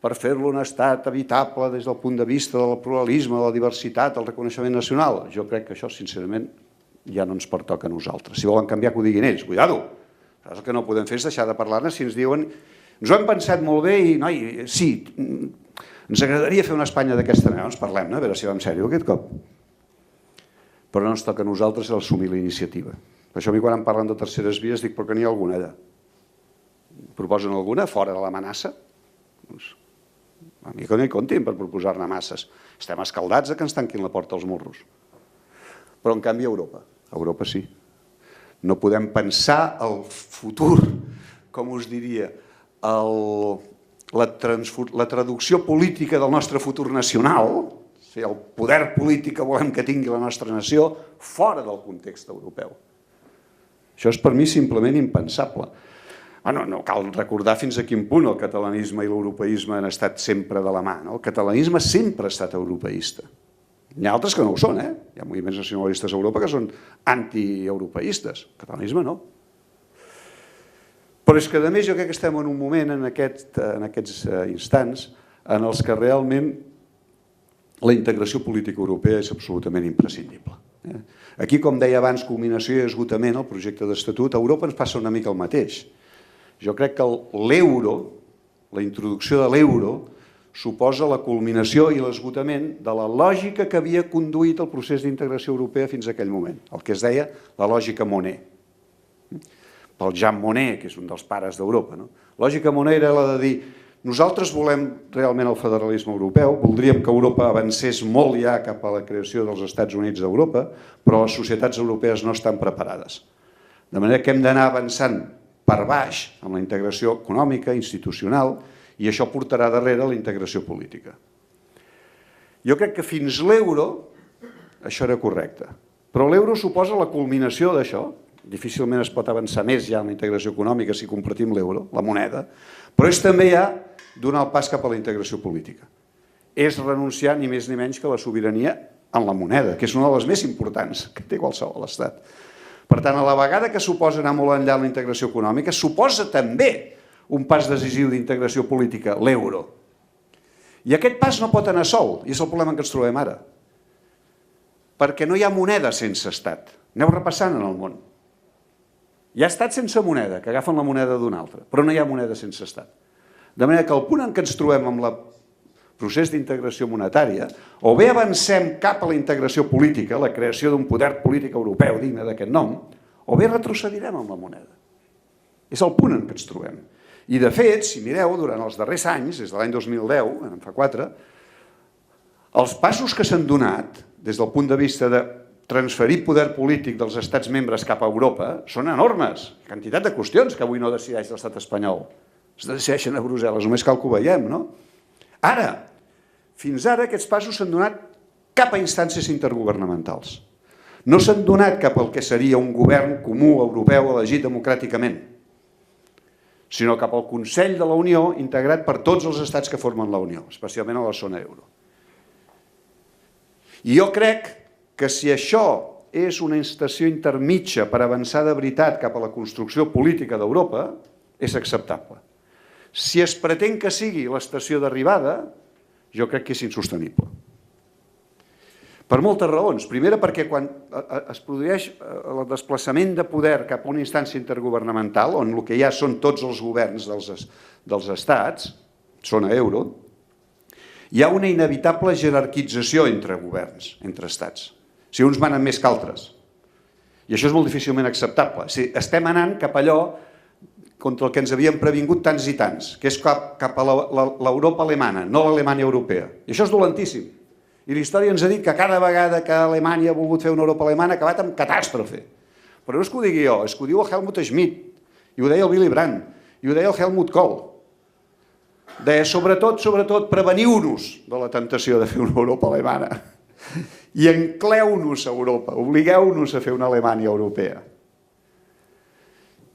per fer-lo un estat habitable des del punt de vista del pluralisme, de la diversitat, del reconeixement nacional. Jo crec que això, sincerament, ja no ens pertoca a nosaltres. Si volen canviar, que ho diguin ells. Cuidado! El que no podem fer és deixar de parlar-ne si ens diuen ens ho hem pensat molt bé i, noi, sí, ens agradaria fer una Espanya d'aquesta manera. Ens parlem, a veure si va en sèrio aquest cop. Però no ens toca a nosaltres assumir la iniciativa. Per això a mi quan em parlen de terceres vies dic, però que n'hi ha alguna allà. Proposen alguna fora de l'amenaça? Doncs a mi que no hi comptin per proposar-ne masses. Estem escaldats que ens tanquin la porta als morros. Però en canvi Europa. Europa sí. No podem pensar el futur, com us diria, la traducció política del nostre futur nacional, el poder polític que volem que tingui la nostra nació, fora del context europeu. Això és per mi simplement impensable. No cal recordar fins a quin punt el catalanisme i l'europeisme han estat sempre de la mà. El catalanisme sempre ha estat europeista. Hi ha altres que no ho són, Hi ha moviments nacionalistes a Europa que són antieuropeistes. El catalanisme no. Però és que, a més, jo crec que estem en un moment, en aquests instants, en els que realment la integració política europea és absolutament imprescindible. Aquí, com deia abans, culminació i esgotament, el projecte d'estatut, a Europa ens passa una mica el mateix. Jo crec que l'euro, la introducció de l'euro, suposa la culminació i l'esgotament de la lògica que havia conduït el procés d'integració europea fins a aquell moment, el que es deia la lògica Monnet. Pel Jean Monnet, que és un dels pares d'Europa. Lògica Monnet era la de dir nosaltres volem realment el federalisme europeu, voldríem que Europa avancés molt ja cap a la creació dels Estats Units d'Europa, però les societats europees no estan preparades. De manera que hem d'anar avançant per baix amb la integració econòmica, institucional, i això portarà darrere la integració política. Jo crec que fins l'euro això era correcte, però l'euro suposa la culminació d'això. Difícilment es pot avançar més ja en la integració econòmica si compartim l'euro, la moneda, però és també ja donar el pas cap a la integració política. És renunciar ni més ni menys que a la sobirania en la moneda, que és una de les més importants que té qualsevol estat. Per tant, a la vegada que suposa anar molt enllà en la integració econòmica, suposa també un pas decisiu d'integració política, l'euro. I aquest pas no pot anar sol, i és el problema en què ens trobem ara. Perquè no hi ha moneda sense estat. Aneu repassant en el món. Hi ha estats sense moneda, que agafen la moneda d'un altre, però no hi ha moneda sense estat. De manera que el punt en què ens trobem amb el procés d'integració monetària, o bé avancem cap a la integració política, la creació d'un poder polític europeu digne d'aquest nom, o bé retrocedirem amb la moneda. És el punt en què ens trobem. I de fet, si mireu, durant els darrers anys, des de l'any 2010, en fa 4, els passos que s'han donat, des del punt de vista de transferir poder polític dels estats membres cap a Europa, són enormes. Quantitat de qüestions que avui no decideix l'estat espanyol. Es decideixen a Brussel·les, només cal que ho veiem, no? Ara, fins ara aquests passos s'han donat cap a instàncies intergovernamentals. No s'han donat cap al que seria un govern comú europeu elegit democràticament, sinó cap al Consell de la Unió integrat per tots els estats que formen la Unió, especialment a la zona euro. I jo crec que si això és una estació intermitja per avançar de veritat cap a la construcció política d'Europa, és acceptable. Si es pretén que sigui l'estació d'arribada, jo crec que és insostenible. Per moltes raons. Primera, perquè quan es produeix el desplaçament de poder cap a una instància intergovernamental, on el que hi ha són tots els governs dels estats, zona euro, hi ha una inevitable jerarquització entre governs, entre estats. Si uns manen més que altres. I això és molt difícilment acceptable. Estem anant cap a allò contra el que ens havíem previngut tants i tants, que és cap a l'Europa alemana, no l'Alemanya europea. I això és dolentíssim. I la història ens ha dit que cada vegada que Alemanya ha volgut fer una Europa alemana ha acabat amb catàstrofe. Però no és que ho digui jo, és que ho diu el Helmut Schmidt, i ho deia el Willy Brandt, i ho deia el Helmut Kohl. Deia, sobretot, preveniu-nos de la tentació de fer una Europa alemana. I encleu-nos a Europa, obligueu-nos a fer una Alemanya europea.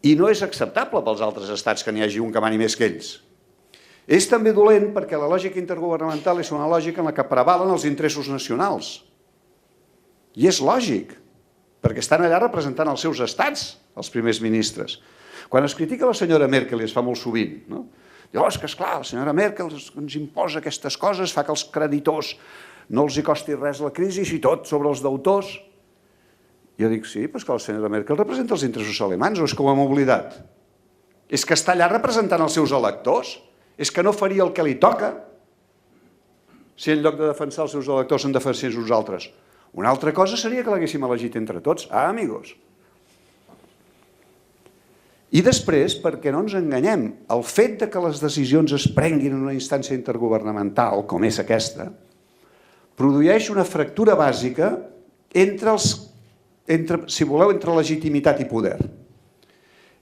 I no és acceptable pels altres estats que n'hi hagi un que mani més que ells. És també dolent perquè la lògica intergovernamental és una lògica en la que prevalen els interessos nacionals. I és lògic, perquè estan allà representant els seus estats, els primers ministres. Quan es critica la senyora Merkel, i es fa molt sovint, no? Diu, és que esclar, la senyora Merkel ens imposa aquestes coses, fa que els creditors no els hi costi res la crisi i tot sobre els deutors. Jo dic, sí, però és que la senyora Merkel representa els interessos alemans, o és que ho hem oblidat? És que està allà representant els seus electors? És que no faria el que li toca si en lloc de defensar els seus electors en defensés uns altres. Una altra cosa seria que l'haguéssim elegit entre tots. Ah, amigos. I després, perquè no ens enganyem, el fet que les decisions es prenguin en una instància intergovernamental, com és aquesta, produeix una fractura bàsica entre legitimitat i poder.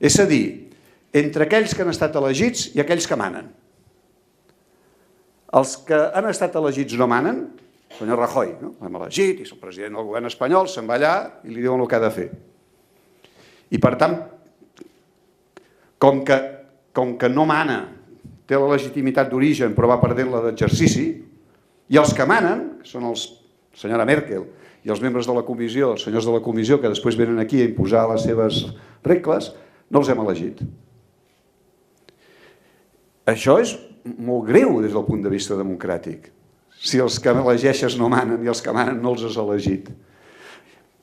És a dir, entre aquells que han estat elegits i aquells que manen. Els que han estat elegits no manen, el senyor Rajoy, l'hem elegit, i és el president del govern espanyol, se'n va allà i li diuen el que ha de fer. I per tant, com que no mana, té la legitimitat d'origen però va perdent-la d'exercici, i els que manen, que són la senyora Merkel i els membres de la comissió, els senyors de la comissió que després venen aquí a imposar les seves regles, no els hem elegit. Això és molt greu des del punt de vista democràtic. Si els que elegeixes no manen i els que manen no els has elegit.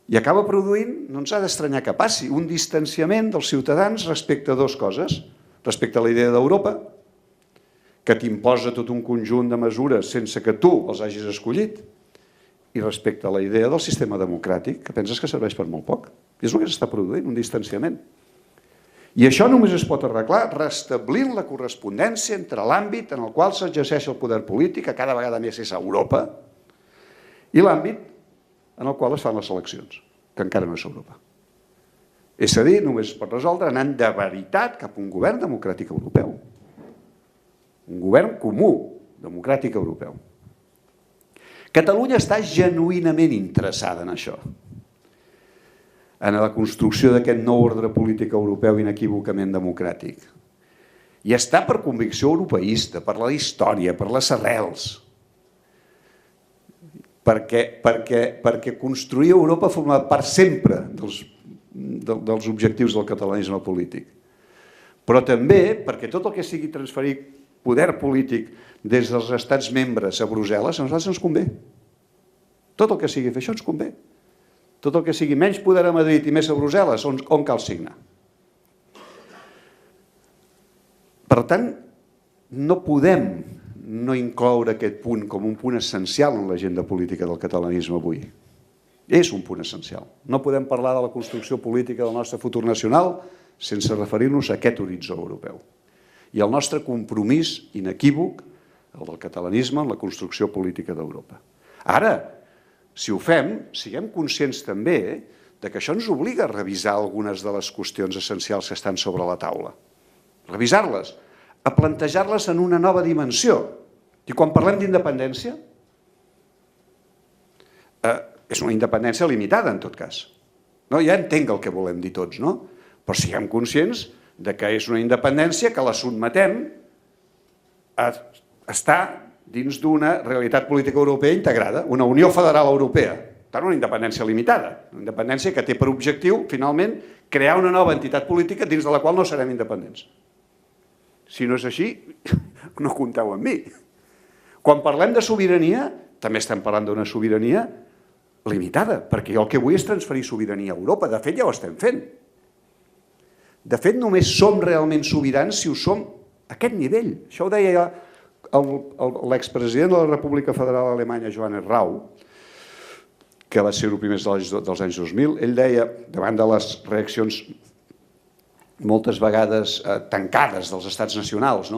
I acaba produint, no ens ha d'estranyar que passi, un distanciament dels ciutadans respecte a dues coses. Respecte a la idea d'Europa, que t'imposa tot un conjunt de mesures sense que tu els hagis escollit, i respecte a la idea del sistema democràtic, que penses que serveix per molt poc. I és el que s'està produint, un distanciament. I això només es pot arreglar restablint la correspondència entre l'àmbit en el qual s'exerceix el poder polític, que cada vegada més és a Europa, i l'àmbit en el qual es fan les eleccions, que encara no és Europa. És a dir, només es pot resoldre anant de veritat cap a un govern democràtic europeu. Un govern comú, democràtic europeu. Catalunya està genuïnament interessada en això, en la construcció d'aquest nou ordre polític europeu inequívocament democràtic. I està per convicció europeista, per la història, per les arrels. Perquè construir Europa forma part sempre dels objectius del catalanisme polític. Però també perquè tot el que sigui transferir poder polític des dels estats membres a Brussel·les, a nosaltres ens convé. Tot el que sigui fer això ens convé. Tot el que sigui menys poder a Madrid i més a Brussel·les, on cal signar. Per tant, no podem no incloure aquest punt com un punt essencial en l'agenda política del catalanisme avui. És un punt essencial. No podem parlar de la construcció política del nostre futur nacional sense referir-nos a aquest horitzó europeu. I el nostre compromís inequívoc, el del catalanisme, en la construcció política d'Europa. Ara, si ho fem, siguem conscients també que això ens obliga a revisar algunes de les qüestions essencials que estan sobre la taula. Revisar-les, a plantejar-les en una nova dimensió. I quan parlem d'independència, és una independència limitada, en tot cas. Ja entenc el que volem dir tots, no? Però siguem conscients que és una independència que la sotmetem a estar dins d'una realitat política europea integrada, una Unió Federal Europea. Per tant, una independència limitada, una independència que té per objectiu, finalment, crear una nova entitat política dins de la qual no serem independents. Si no és així, no compteu amb mi. Quan parlem de sobirania, també estem parlant d'una sobirania limitada, perquè jo el que vull és transferir sobirania a Europa. De fet, ja ho estem fent. De fet, només som realment sobirans si ho som a aquest nivell. Això ho deia l'expresident de la República Federal Alemanya, Johannes Rau, que va ser el primer dels anys 2000. Ell deia, davant de les reaccions moltes vegades tancades dels estats nacionals,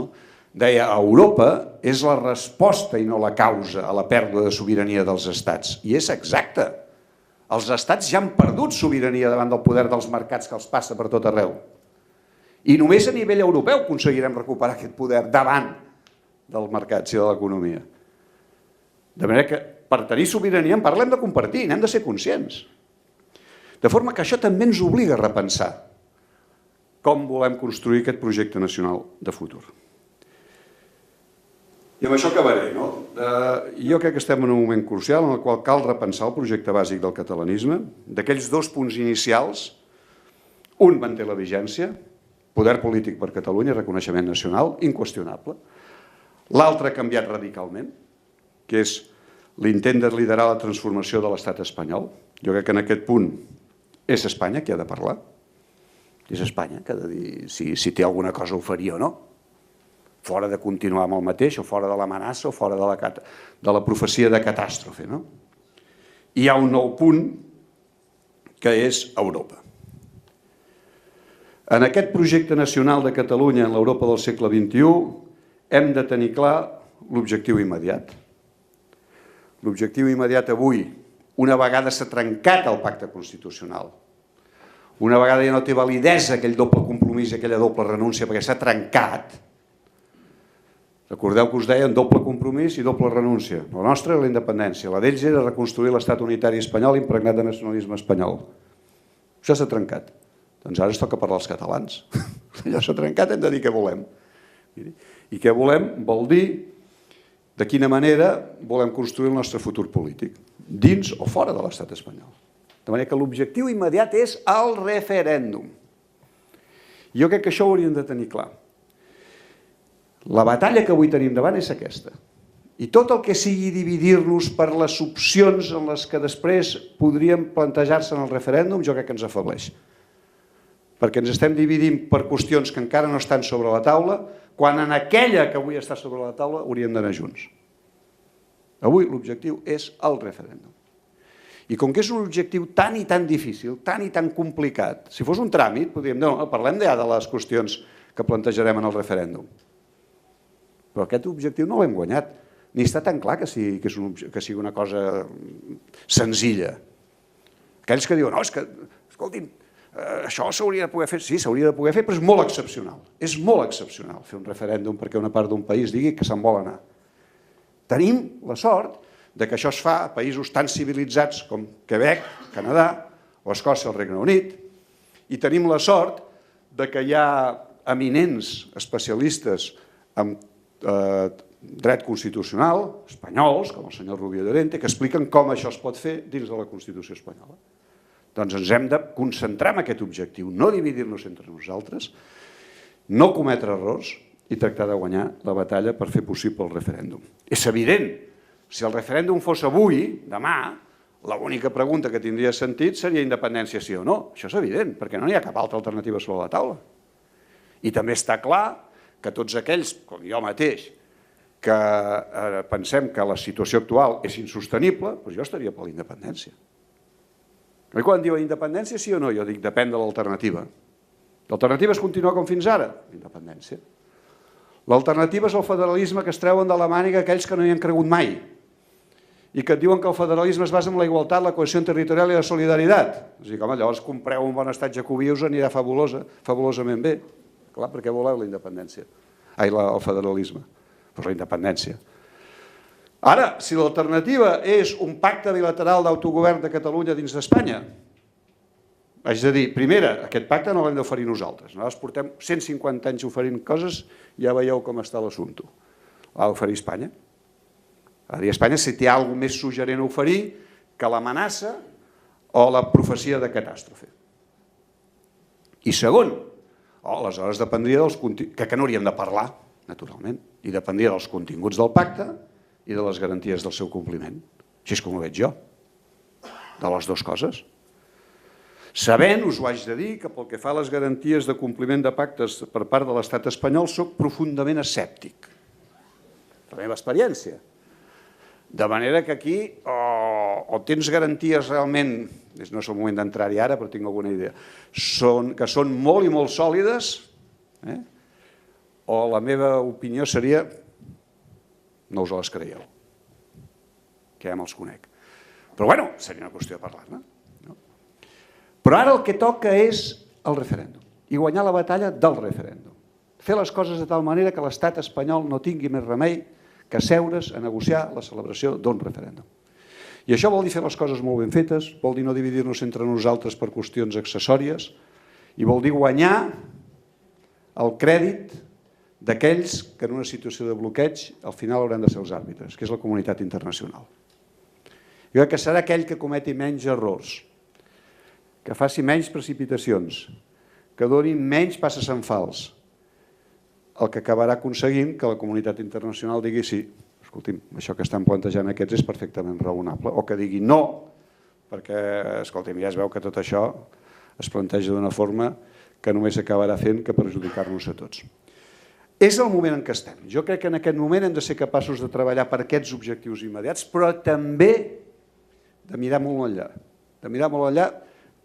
deia, Europa és la resposta i no la causa a la pèrdua de sobirania dels estats. I és exacte. Els estats ja han perdut sobirania davant del poder dels mercats que els passa per tot arreu. I només a nivell europeu aconseguirem recuperar aquest poder davant dels mercats i de l'economia. De manera que per tenir sobirania en parlem de compartir, n'hem de ser conscients. De forma que això també ens obliga a repensar com volem construir aquest projecte nacional de futur. I amb això acabaré. Jo crec que estem en un moment crucial en el qual cal repensar el projecte bàsic del catalanisme. D'aquells dos punts inicials, un manté la vigència, poder polític per Catalunya, reconeixement nacional, inqüestionable. L'altre ha canviat radicalment, que és l'intent de liderar la transformació de l'estat espanyol. Jo crec que en aquest punt és Espanya qui ha de parlar. És Espanya que ha de dir si té alguna cosa a oferir o no. Fora de continuar amb el mateix, o fora de l'amenaça, o fora de la profecia de catàstrofe. Hi ha un nou punt que és Europa. En aquest projecte nacional de Catalunya en l'Europa del segle XXI hem de tenir clar l'objectiu immediat. L'objectiu immediat avui, una vegada s'ha trencat el pacte constitucional, una vegada ja no té validesa aquell doble compromís i aquella doble renúncia perquè s'ha trencat. Recordeu que us deien doble compromís i doble renúncia. La nostra era la independència, la d'ells era reconstruir l'estat unitari espanyol impregnat de nacionalisme espanyol. Això s'ha trencat. Doncs ara es toca parlar als catalans. Allò s'ha trencat, hem de dir què volem. I què volem vol dir de quina manera volem construir el nostre futur polític, dins o fora de l'estat espanyol. De manera que l'objectiu immediat és el referèndum. Jo crec que això ho hauríem de tenir clar. La batalla que avui tenim davant és aquesta. I tot el que sigui dividir-nos per les opcions en les que després podríem plantejar-se en el referèndum, jo crec que ens afebleix. Perquè ens estem dividint per qüestions que encara no estan sobre la taula, quan en aquella que avui està sobre la taula hauríem d'anar junts. Avui l'objectiu és el referèndum. I com que és un objectiu tan i tan difícil, tan i tan complicat, si fos un tràmit, podríem dir, no, parlem ja de les qüestions que plantejarem en el referèndum. Però aquest objectiu no l'hem guanyat, ni està tan clar que sigui una cosa senzilla. Aquells que diuen, no, és que, escoltin, això s'hauria de poder fer, sí, s'hauria de poder fer, però és molt excepcional. És molt excepcional fer un referèndum perquè una part d'un país digui que se'n vol anar. Tenim la sort que això es fa a països tan civilitzats com Quebec, Canadà o Escòcia, el Regne Unit, i tenim la sort que hi ha eminents especialistes en dret constitucional, espanyols, com el senyor Rubio Llorente, que expliquen com això es pot fer dins de la Constitució espanyola. Doncs ens hem de concentrar en aquest objectiu, no dividir-nos entre nosaltres, no cometre errors i tractar de guanyar la batalla per fer possible el referèndum. És evident, si el referèndum fos avui, demà, l'única pregunta que tindria sentit seria independència sí o no. Això és evident, perquè no hi ha cap altra alternativa sobre la taula. I també està clar que tots aquells, com jo mateix, que pensem que la situació actual és insostenible, doncs jo estaria per la independència. I quan diuen independència sí o no, jo dic depèn de l'alternativa. L'alternativa és continuar com fins ara, independència. L'alternativa és el federalisme que es treuen de la màniga aquells que no hi han cregut mai i que et diuen que el federalisme es basa en la igualtat, la cohesió territorial i la solidaritat. És a dir, home, llavors compreu un bon estat jacobí i us anirà fabulosament bé. Clar, per què voleu la independència? Ai, el federalisme. Doncs la independència. Ara, si l'alternativa és un pacte bilateral d'autogovern de Catalunya dins d'Espanya, haig de dir, primera, aquest pacte no l'hem d'oferir nosaltres. Nosaltres portem 150 anys oferint coses, ja veieu com està l'assumpte. L'ha d'oferir Espanya. A dir, Espanya si té alguna cosa més suggerent a oferir que l'amenaça o la profecia de catàstrofe. I segon, aleshores dependria dels continguts, que no hauríem de parlar, naturalment, i dependria dels continguts del pacte i de les garanties del seu compliment. Així és com ho veig jo, de les dues coses. Sabent, us ho haig de dir, que pel que fa a les garanties de compliment de pactes per part de l'estat espanyol soc profundament escèptic. La meva experiència. De manera que aquí o tens garanties realment, no és el moment d'entrar-hi ara, però tinc alguna idea, que són molt i molt sòlides, o la meva opinió seria no us les creieu, que ja me'ls conec. Però bueno, seria una qüestió de parlar-ne. Però ara el que toca és el referèndum i guanyar la batalla del referèndum. Fer les coses de tal manera que l'estat espanyol no tingui més remei que seure's a negociar la celebració d'un referèndum. I això vol dir fer les coses molt ben fetes, vol dir no dividir-nos entre nosaltres per qüestions accessòries i vol dir guanyar el crèdit d'aquells que en una situació de bloqueig al final hauran de ser els àrbitres, que és la comunitat internacional. Jo crec que serà aquell que cometi menys errors, que faci menys precipitacions, que doni menys passes en fals, el que acabarà aconseguint que la comunitat internacional digui sí, escolti'm, això que estan plantejant aquests és perfectament raonable, o que digui no, perquè, escolti'm, ja es veu que tot això es planteja d'una forma que només acabarà fent que perjudicar-nos a tots. És el moment en què estem. Jo crec que en aquest moment hem de ser capaços de treballar per aquests objectius immediats, però també de mirar molt enllà. De mirar molt enllà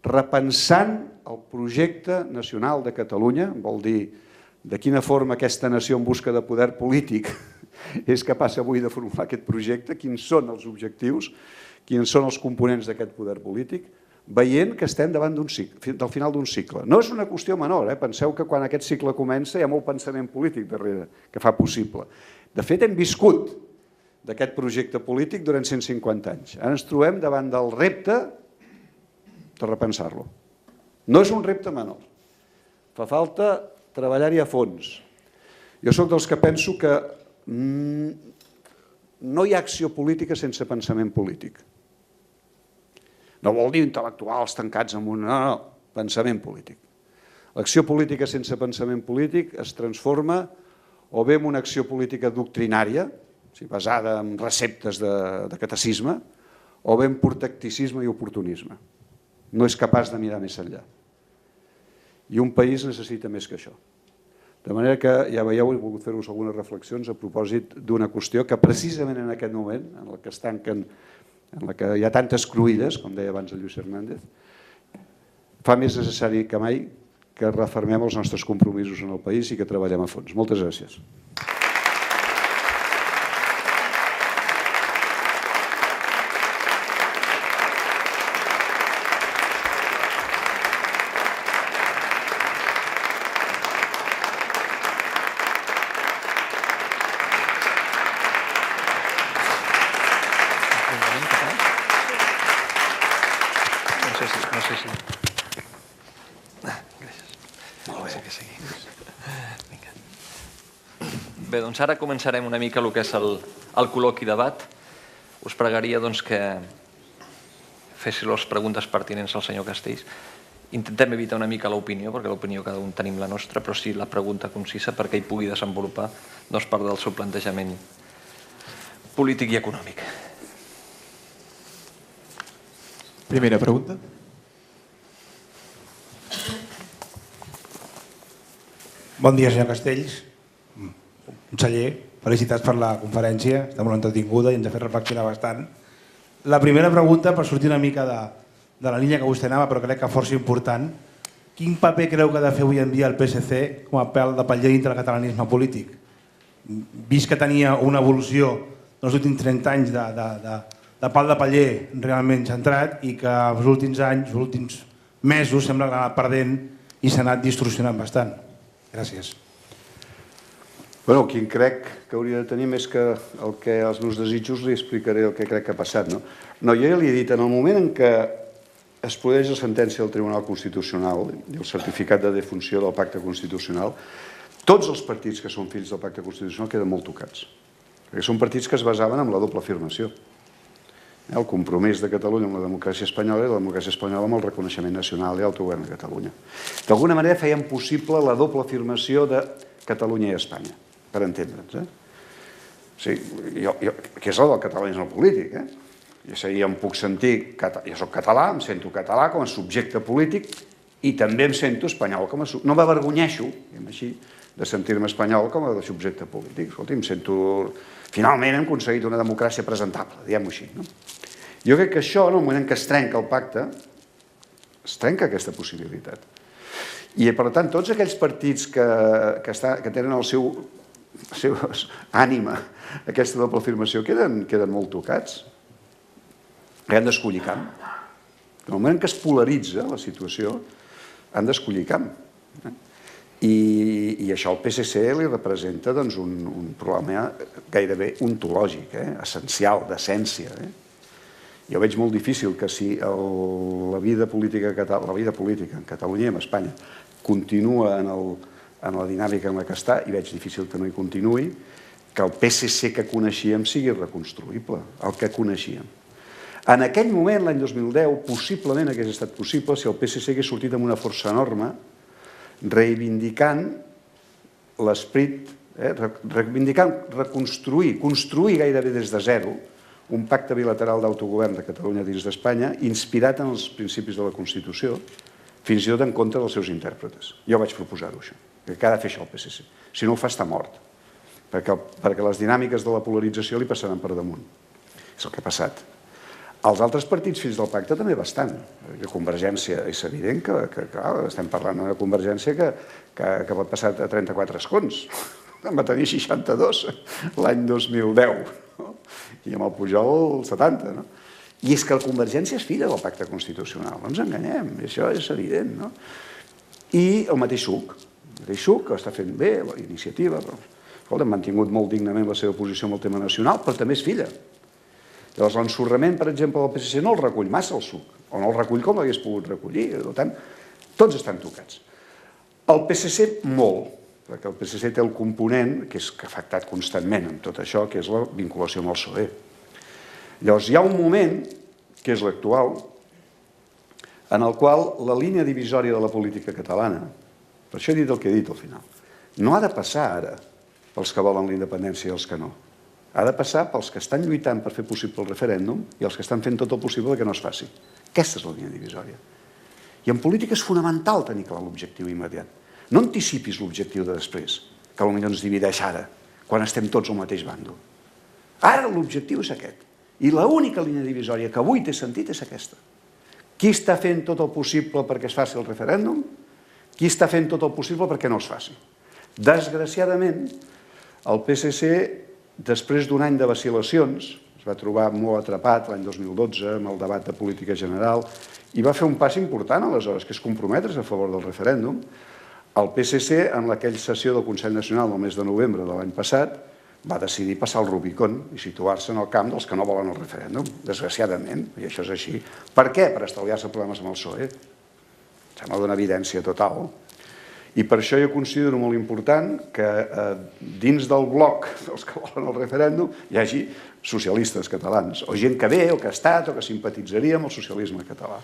repensant el projecte nacional de Catalunya, vol dir de quina forma aquesta nació en busca de poder polític és capaç avui de formular aquest projecte, quins són els objectius, quins són els components d'aquest poder polític, veient que estem davant del final d'un cicle. No és una qüestió menor, penseu que quan aquest cicle comença hi ha molt pensament polític darrere que fa possible. De fet, hem viscut d'aquest projecte polític durant 150 anys. Ara ens trobem davant del repte de repensar-lo. No és un repte menor. Fa falta treballar-hi a fons. Jo sóc dels que penso que no hi ha acció política sense pensament polític. No vol dir intel·lectuals tancats en un... No, pensament polític. L'acció política sense pensament polític es transforma o bé en una acció política doctrinària, basada en receptes de catecisme, o bé en pur tacticisme i oportunisme. No és capaç de mirar més enllà. I un país necessita més que això. De manera que, ja veieu, he volgut fer-vos algunes reflexions a propòsit d'una qüestió que precisament en aquest moment, en la que es tanquen, en la que hi ha tantes cruïlles, com deia abans el Lluís Hernández, fa més necessari que mai que refermem els nostres compromisos en el país i que treballem a fons. Moltes gràcies. No sé si... Gràcies. Molt bé. Que seguim. Bé, doncs ara començarem una mica el que és el col·loqui debat. Us pregaria que féssiu les preguntes pertinents al senyor Castells. Intentem evitar una mica l'opinió, perquè l'opinió cada un tenim la nostra, però sí la pregunta concisa perquè ell pugui desenvolupar part del seu plantejament polític i econòmic. Primera pregunta. Bon dia, senyor Castells. Conseller, felicitats per la conferència, està molt entretinguda i ens ha fet reflexionar bastant. La primera pregunta, per sortir una mica de la línia que vostè anava, però crec que força important, quin paper creu que ha de fer avui en dia el PSC com a pèl de paller dintre del catalanisme polític? Vist que tenia una evolució dels últims 30 anys de pal de paller realment centrat i que els últims anys, els últims mesos, sembla que ha anat perdent i s'ha anat distorsionant bastant. Gràcies. Bueno, quin crec que hauria de tenir més que el que els meus desitjos li explicaré el que crec que ha passat. No, jo ja li he dit, en el moment en què es produeix la sentència del Tribunal Constitucional i el certificat de defunció del pacte constitucional, tots els partits que són fills del pacte constitucional queden molt tocats. Perquè són partits que es basaven en la doble afirmació. El compromís de Catalunya amb la democràcia espanyola i la democràcia espanyola amb el reconeixement nacional i l'autogovern de Catalunya. D'alguna manera feien possible la doble afirmació de Catalunya i Espanya, per entendre'ns. Sí, que és el del catalanisme polític. Jo em puc sentir, jo soc català, em sento català com a subjecte polític i també em sento espanyol com a subjecte. No m'avergonyeixo, diguem així, de sentir-me espanyol com a subjecte polític. Escolta, em sento... Finalment hem aconseguit una democràcia presentable, diguem-ho així. Jo crec que això, en el moment en què es trenca el pacte, es trenca aquesta possibilitat. I, per tant, tots aquells partits que tenen el seu ànima, aquesta doble afirmació, queden molt tocats. Han d'escollir camp. En el moment en què es polaritza la situació, han d'escollir camp. I això al PSC li representa un problema gairebé ontològic, essencial, d'essència. Jo veig molt difícil que si la vida política en Catalunya i en Espanya continua en la dinàmica en què està, i veig difícil que no hi continuï, que el PSC que coneixíem sigui reconstruïble, el que coneixíem. En aquell moment, l'any 2010, possiblement hagués estat possible si el PSC hagués sortit amb una força enorme reivindicant l'esperit, reivindicant reconstruir, construir gairebé des de zero un pacte bilateral d'autogovern de Catalunya dins d'Espanya inspirat en els principis de la Constitució, fins i tot en contra dels seus intèrpretes. Jo vaig proposar-ho, això, que ha de fer això el PSC. Si no ho fa, està mort, perquè les dinàmiques de la polarització li passaran per damunt. És el que ha passat. Els altres partits fills del pacte també bastant. La Convergència, és evident que estem parlant d'una Convergència que va passar a 34 escons. En va tenir 62 l'any 2010. I amb el Pujol 70. I és que la Convergència és filla del pacte constitucional. No ens enganyem, això és evident. I el mateix SUC. El mateix SUC, que està fent bé, la iniciativa. Han mantingut molt dignament la seva posició amb el tema nacional, però també és filla. Llavors, l'ensorrament, per exemple, del PSC no el recull massa el SUC, o no el recull com l'hagués pogut recollir. Per tant, tots estan tocats. El PSC molt, perquè el PSC té el component que ha afectat constantment amb tot això, que és la vinculació amb el PSOE. Llavors, hi ha un moment, que és l'actual, en el qual la línia divisòria de la política catalana, per això he dit el que he dit al final, no ha de passar ara pels que volen la independència i els que no. Ha de passar pels que estan lluitant per fer possible el referèndum i els que estan fent tot el possible que no es faci. Aquesta és la línia divisòria. I en política és fonamental tenir clar l'objectiu immediat. No anticipis l'objectiu de després, que potser ens divideix ara, quan estem tots al mateix bàndol. Ara l'objectiu és aquest. I l'única línia divisòria que avui té sentit és aquesta. Qui està fent tot el possible perquè es faci el referèndum? Qui està fent tot el possible perquè no es faci? Desgraciadament, el PSC, després d'un any de vacil·lacions, es va trobar molt atrapat l'any 2012 amb el debat de política general i va fer un pas important aleshores, que és comprometre's a favor del referèndum. El PSC, en aquella sessió del Consell Nacional del mes de novembre de l'any passat, va decidir passar el Rubicon i situar-se en el camp dels que no volen el referèndum, desgraciadament, i això és així. Per què? Per estalviar-se problemes amb el PSOE. Sembla d'una evidència total. I per això jo considero molt important que dins del bloc dels que volen el referèndum hi hagi socialistes catalans, o gent que ve, o que ha estat, o que simpatitzaria amb el socialisme català.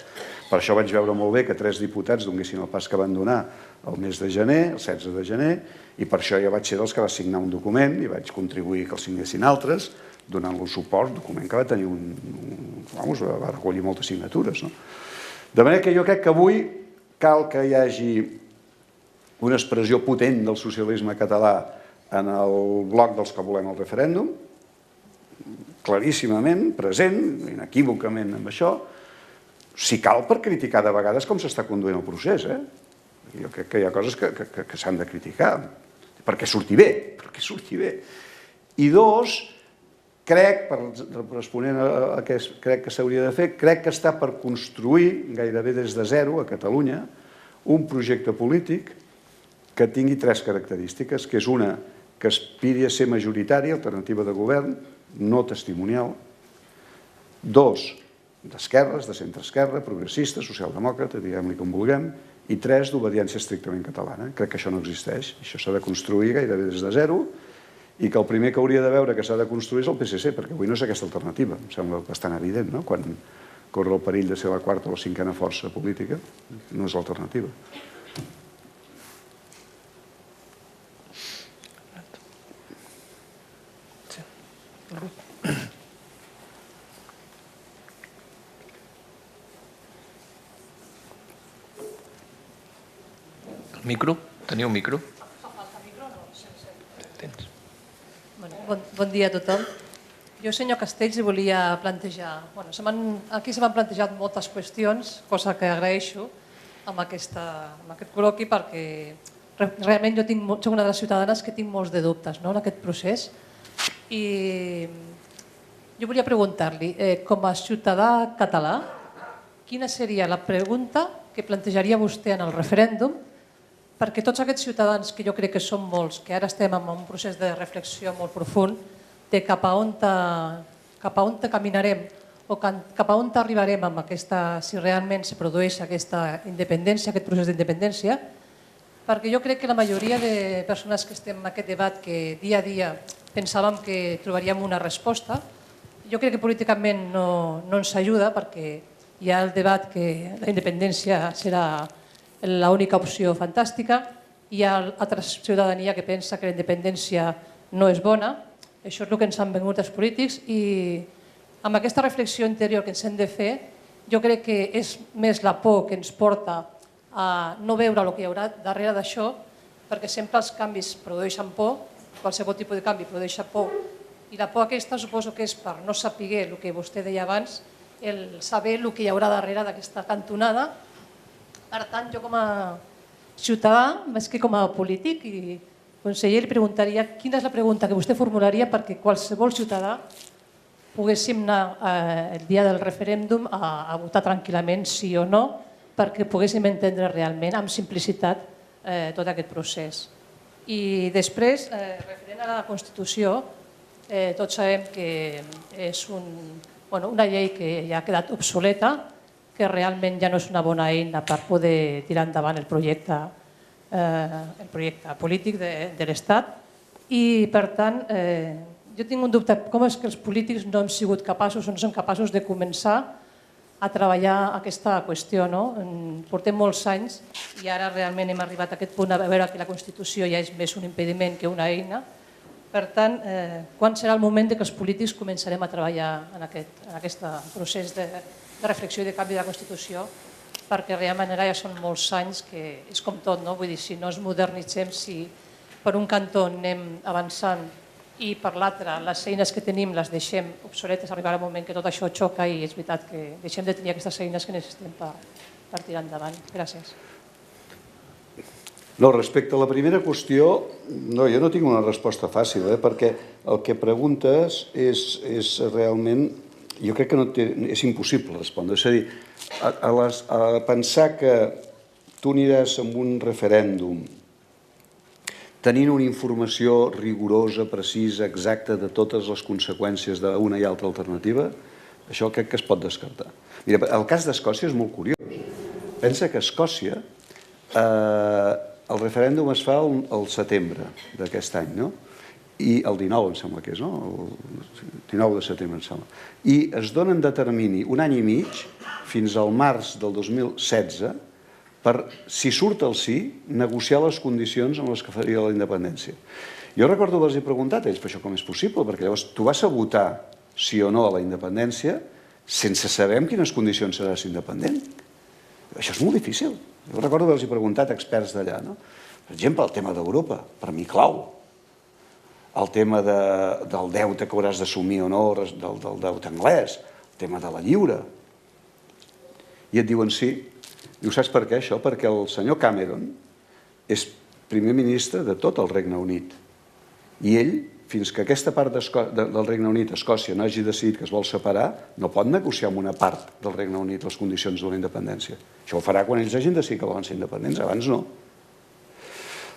Per això vaig veure molt bé que 3 diputats donessin el pas que van donar el mes de gener, el 16 de gener, i per això jo vaig ser dels que va signar un document i vaig contribuir que el signessin altres, donant-lo suport, document que va tenir va recollir moltes signatures. De manera que jo crec que avui cal que hi hagi una expressió potent del socialisme català en el bloc dels que volem el referèndum, claríssimament, present, inequívocament amb això, si cal per criticar de vegades com s'està conduint el procés. Jo crec que hi ha coses que s'han de criticar, perquè surti bé, I dos, crec, responent a què crec que s'hauria de fer, crec que està per construir, gairebé des de zero, a Catalunya, un projecte polític que tingui 3 característiques, que és una, que aspiri a ser majoritària, alternativa de govern, no testimonial. 2, d'esquerres, de centre-esquerra, progressista, socialdemòcrata, diguem-li com vulguem. I 3, d'obediència estrictament catalana. Crec que això no existeix. Això s'ha de construir gairebé des de zero i que el primer que hauria de veure que s'ha de construir és el PSC, perquè avui no és aquesta alternativa. Em sembla bastant evident, no? Quan corre el perill de ser la 4ª o la 5ª força política, no és l'alternativa. El micro? Teniu micro? Bon dia a tothom. Jo, senyor Castells, li volia plantejar... Aquí se m'han plantejat moltes qüestions, cosa que agraeixo amb aquest col·loqui, perquè realment jo soc una de les ciutadanes que tinc molts de dubtes en aquest procés. I jo volia preguntar-li, com a ciutadà català, quina seria la pregunta que plantejaria vostè en el referèndum perquè tots aquests ciutadans, que jo crec que són molts, que ara estem en un procés de reflexió molt profund de cap a on caminarem o cap a on arribarem amb si realment se produeix aquesta independència, aquest procés d'independència, perquè jo crec que la majoria de persones que estem en aquest debat, que dia a dia pensàvem que trobaríem una resposta, jo crec que políticament no ens ajuda perquè hi ha el debat que la independència serà l'única opció fantàstica, hi ha altra ciutadania que pensa que la independència no és bona, això és el que ens han venut els polítics i amb aquesta reflexió interior que ens hem de fer, jo crec que és més la por que ens porta a no veure el que hi haurà darrere d'això, perquè sempre els canvis produeixen por, qualsevol tipus de canvi produeix por, i la por aquesta suposo que és per no saber el que vostè deia abans, el saber el que hi haurà darrere d'aquesta cantonada. Per tant, jo com a ciutadà, més que com a polític i conseller, li preguntaria quina és la pregunta que vostè formularia perquè qualsevol ciutadà poguéssim anar el dia del referèndum a votar tranquil·lament sí o no, perquè poguéssim entendre realment amb simplicitat tot aquest procés. I després, referent a la Constitució, tots sabem que és una llei que ja ha quedat obsoleta, que realment ja no és una bona eina per poder tirar endavant el projecte polític de l'Estat. I, per tant, jo tinc un dubte, com és que els polítics no hem sigut capaços o no som capaços de començar a treballar aquesta qüestió. Portem molts anys i ara realment hem arribat a aquest punt a veure que la Constitució ja és més un impediment que una eina. Per tant, quan serà el moment que els polítics començarem a treballar en aquest procés de reflexió i de canvi de la Constitució, perquè realment ara ja són molts anys que és com tot, vull dir, si no ens modernitzem, si per un cantó anem avançant i per l'altre les eines que tenim les deixem obsoletes, arribarà un moment que tot això xoca i és veritat que deixem de tenir aquestes eines que necessitem per tirar endavant. Gràcies. No, respecte a la primera qüestió, jo no tinc una resposta fàcil, perquè el que preguntes és realment... Jo crec que és impossible respondre. És a dir, a pensar que tu aniràs amb un referèndum tenint una informació rigorosa, precisa, exacta de totes les conseqüències d'una i altra alternativa, això crec que es pot descartar. Mira, el cas d'Escòcia és molt curiós. Pensa que Escòcia el referèndum es fa al setembre d'aquest any, no? I el 19, em sembla que és, no? El 19 de setembre, em sembla. I es donen de termini un any i mig, fins al març del 2016, per, si surt el sí, negociar les condicions en les que faria la independència. Jo recordo haver-los preguntat a ells, però això com és possible? Perquè llavors tu vas a votar sí o no a la independència sense saber en quines condicions seràs independent. Això és molt difícil. Jo recordo haver-los preguntat a experts d'allà, no? Per exemple, el tema d'Europa, per mi clau. El tema del deute que hauràs d'assumir o no, del deute anglès, el tema de la lliure. I et diuen sí. Diu, saps per què això? Perquè el senyor Cameron és primer ministre de tot el Regne Unit. I ell, fins que aquesta part del Regne Unit, Escòcia, no hagi decidit que es vol separar, no pot negociar amb una part del Regne Unit les condicions de la independència. Això ho farà quan ells hagin decidit que volen ser independents, abans no.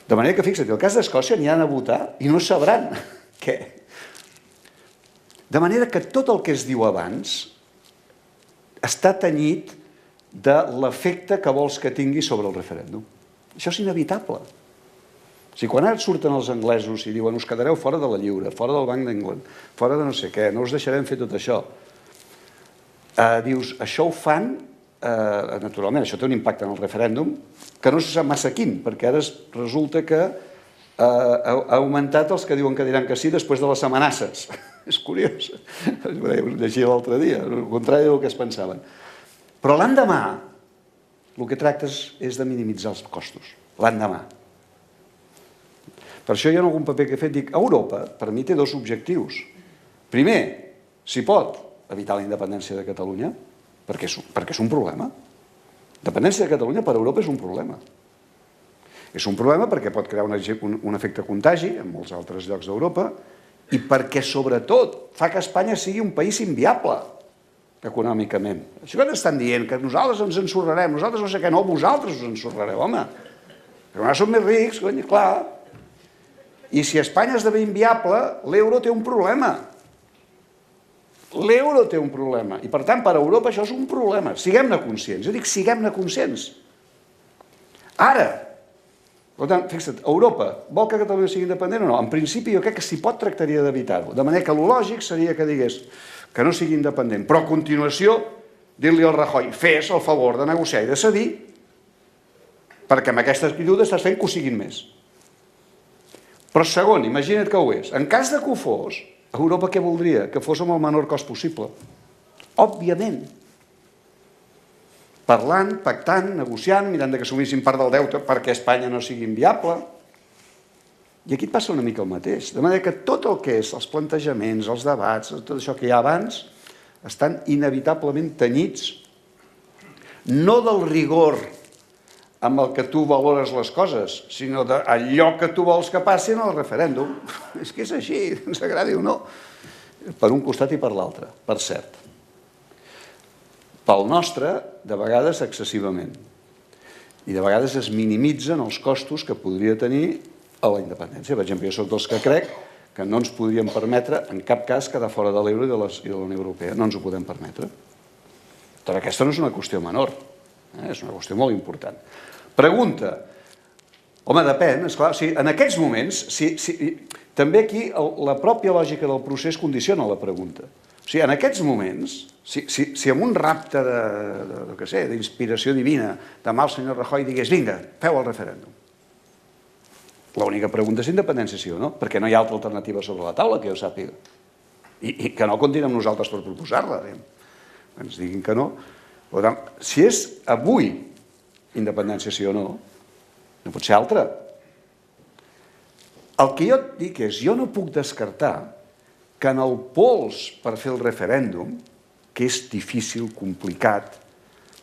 De manera que, fixa't, el cas d'Escòcia n'hi han a votar i no sabran què. De manera que tot el que es diu abans està tenyit de l'efecte que vols que tingui sobre el referèndum. Això és inevitable. O sigui, quan ara surten els anglesos i diuen us quedareu fora de la lliure, fora del Banc d'England, fora de no sé què, no us deixarem fer tot això, dius, això ho fan, naturalment, això té un impacte en el referèndum, que no se sap massa quin, perquè ara resulta que ha augmentat els que diuen que diran que sí després de les amenaces. És curiós. Ho llegia l'altre dia, el contrari del que es pensaven. Però l'endemà, el que tractes és de minimitzar els costos. L'endemà. Per això jo en algun paper que he fet dic, Europa, per mi té dos objectius. Primer, si pot, evitar la independència de Catalunya, perquè és un problema. La independència de Catalunya per Europa és un problema. És un problema perquè pot crear un efecte contagi en molts altres llocs d'Europa i perquè, sobretot, fa que Espanya sigui un país inviable econòmicament. Això que estan dient, que nosaltres ens ensorrarem, nosaltres no sé què, no, vosaltres us ensorrareu, home. Perquè nosaltres som més rics, cony, clar. I si Espanya esdevé inviable, l'euro té un problema. L'euro té un problema. I, per tant, per a Europa això és un problema. Siguem-ne conscients. Jo dic, siguem-ne conscients. Ara, per tant, fixa't, Europa vol que Catalunya sigui independent o no? En principi, jo crec que si pot tractaria d'evitar-ho. De manera que el lògic seria que digués que no sigui independent. Però a continuació, dir-li al Rajoy, fes el favor de negociar i de cedir, perquè amb aquesta actitud estàs fent que ho siguin més. Però segon, imagina't que ho és. En cas de que ho fos, Europa què voldria? Que fos amb el menor cost possible. Òbviament. Parlant, pactant, negociant, mirant que assumissin part del deute perquè Espanya no sigui inviable. I aquí et passa una mica el mateix. De manera que tot el que és els plantejaments, els debats, tot això que hi ha abans, estan inevitablement tenyits no del rigor amb el que tu valores les coses, sinó d'allò que tu vols que passi en el referèndum. És que és així, ens agradi o no. Per un costat i per l'altre, per cert. Pel nostre, de vegades excessivament. I de vegades es minimitzen els costos que podria tenir a la independència. Per exemple, jo soc dels que crec que no ens podríem permetre en cap cas quedar fora de l'euro i de la Unió Europea. No ens ho podem permetre. Però aquesta no és una qüestió menor. És una qüestió molt important. Pregunta. Home, depèn, esclar. En aquests moments, també aquí la pròpia lògica del procés condiciona la pregunta. O sigui, en aquests moments, si amb un rapte d'inspiració divina demà el senyor Rajoy digués vinga, feu el referèndum. L'única pregunta és independència sí o no, perquè no hi ha altra alternativa sobre la taula que jo sàpiga. I que no comptin amb nosaltres per proposar-la. Ens diguin que no. Si és avui independència sí o no, no pot ser altra. El que jo et dic és, jo no puc descartar que en el pols per fer el referèndum, que és difícil, complicat,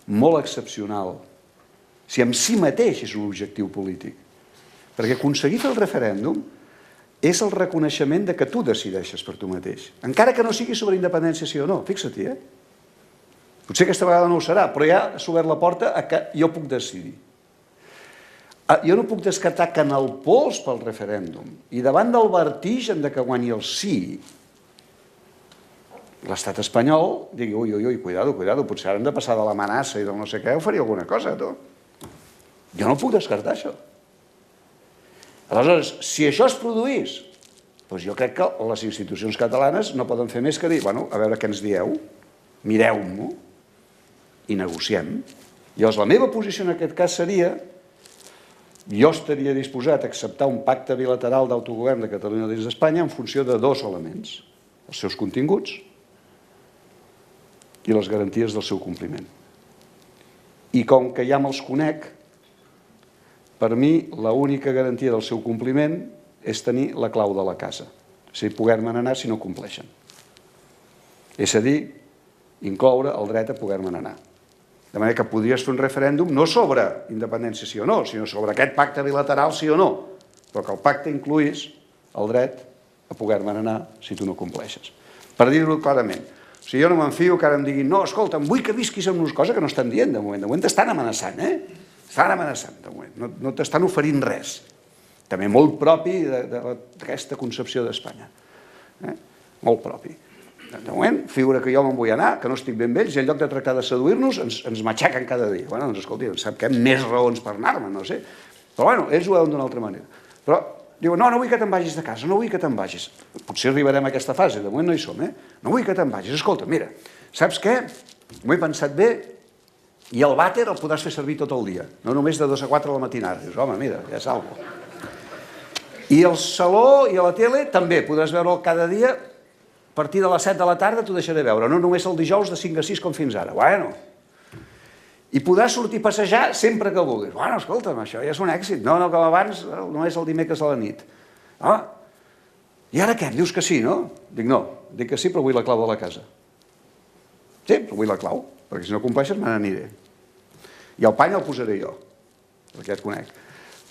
molt excepcional, si en si mateix és un objectiu polític, perquè aconseguir fer el referèndum és el reconeixement de que tu decideixes per tu mateix, encara que no sigui sobre independència sí o no, fixa-t'hi, Potser aquesta vegada no ho serà, però ja s'ha obert la porta a que jo puc decidir. Jo no puc descartar que en el pols pel referèndum i davant del vertigen de que guanyi el sí, l'estat espanyol digui, ui, cuidado, potser ara hem de passar de l'amenaça i del no sé què, o faria alguna cosa, tu. Jo no puc descartar això. Aleshores, si això es produís, doncs jo crec que les institucions catalanes no poden fer més que dir, bueno, a veure què ens dieu, mireu-m'ho i negociem. Llavors, la meva posició en aquest cas seria, jo estaria disposat a acceptar un pacte bilateral d'autogovern de Catalunya dins d'Espanya en funció de dos elements, els seus continguts i les garanties del seu compliment. I com que ja me'ls conec, per mi l'única garantia del seu compliment és tenir la clau de la casa, és a dir, poder-me'n anar si no compleixen. És a dir, incloure el dret a poder-me'n anar. De manera que podries fer un referèndum no sobre independència sí o no, sinó sobre aquest pacte bilateral sí o no, però que el pacte incluís el dret a poder-me'n anar si tu no compleixes. Per dir-ho clarament, o sigui, jo no m'enfio que ara em diguin no, escolta, vull que visquis amb nos, cosa que no estan dient de moment t'estan amenaçant, estan amenaçant de moment, no t'estan oferint res. També molt propi d'aquesta concepció d'Espanya, molt propi. De moment, figura que jo me'n vull anar, que no estic ben vells, i en lloc de tractar de seduir-nos, ens matxaquen cada dia. Bé, doncs escolti, sap que hi ha més raons per anar-me, no sé. Però bueno, ells ho veuen d'una altra manera. Però diuen, no vull que te'n vagis de casa, no vull que te'n vagis. Potser arribarem a aquesta fase, de moment no hi som, No vull que te'n vagis. Escolta, mira, saps què? M'ho he pensat bé, i el vàter el podràs fer servir tot el dia, no només de 2 a 4 a la matinada. Dius, home, mira, ja és algo. I el saló i a la tele també, podràs veure'l cada dia. A partir de les 7 de la tarda t'ho deixaré veure, no només el dijous de 5 a 6 com fins ara. Bueno. I podràs sortir a passejar sempre que vulguis. Bueno, escolta'm, això ja és un èxit. No, com abans, només el dimecres a la nit. I ara què? Em dius que sí, no? Dic no, dic que sí, però vull la clau de la casa. Sí, però vull la clau, perquè si no compleixes me n'aniré. I el pany el posaré jo, perquè et conec.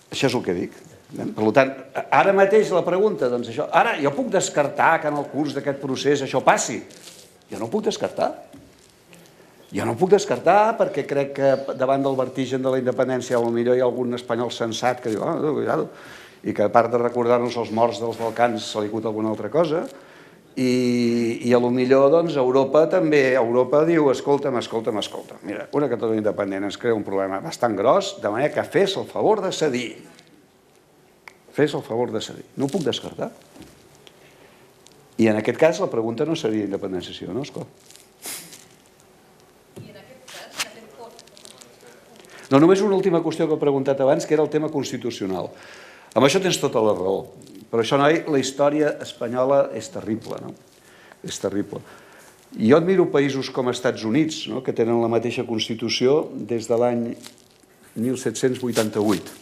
Això és el que dic. Per tant, ara mateix la pregunta, doncs això, ara jo puc descartar que en el curs d'aquest procés això passi? Jo no ho puc descartar. Jo no ho puc descartar perquè crec que davant del vertigen de la independència potser hi ha algun espanyol sensat que diu, cuidado, i que a part de recordar-nos els morts dels Balcans se li acut alguna altra cosa, i potser doncs Europa també, Europa diu, escolta'm, mira, una Catalunya independent ens crea un problema bastant gros, de manera que fes el favor de cedir. Fes el favor de cedir. No ho puc descartar. I en aquest cas la pregunta no seria independència sí o no, esclar. I en aquest cas, No, només una última qüestió que he preguntat abans, que era el tema constitucional. Amb això tens tota la raó. Però això, noi, la història espanyola és terrible, no? És terrible. Jo admiro països com els Estats Units, que tenen la mateixa Constitució des de l'any 1788.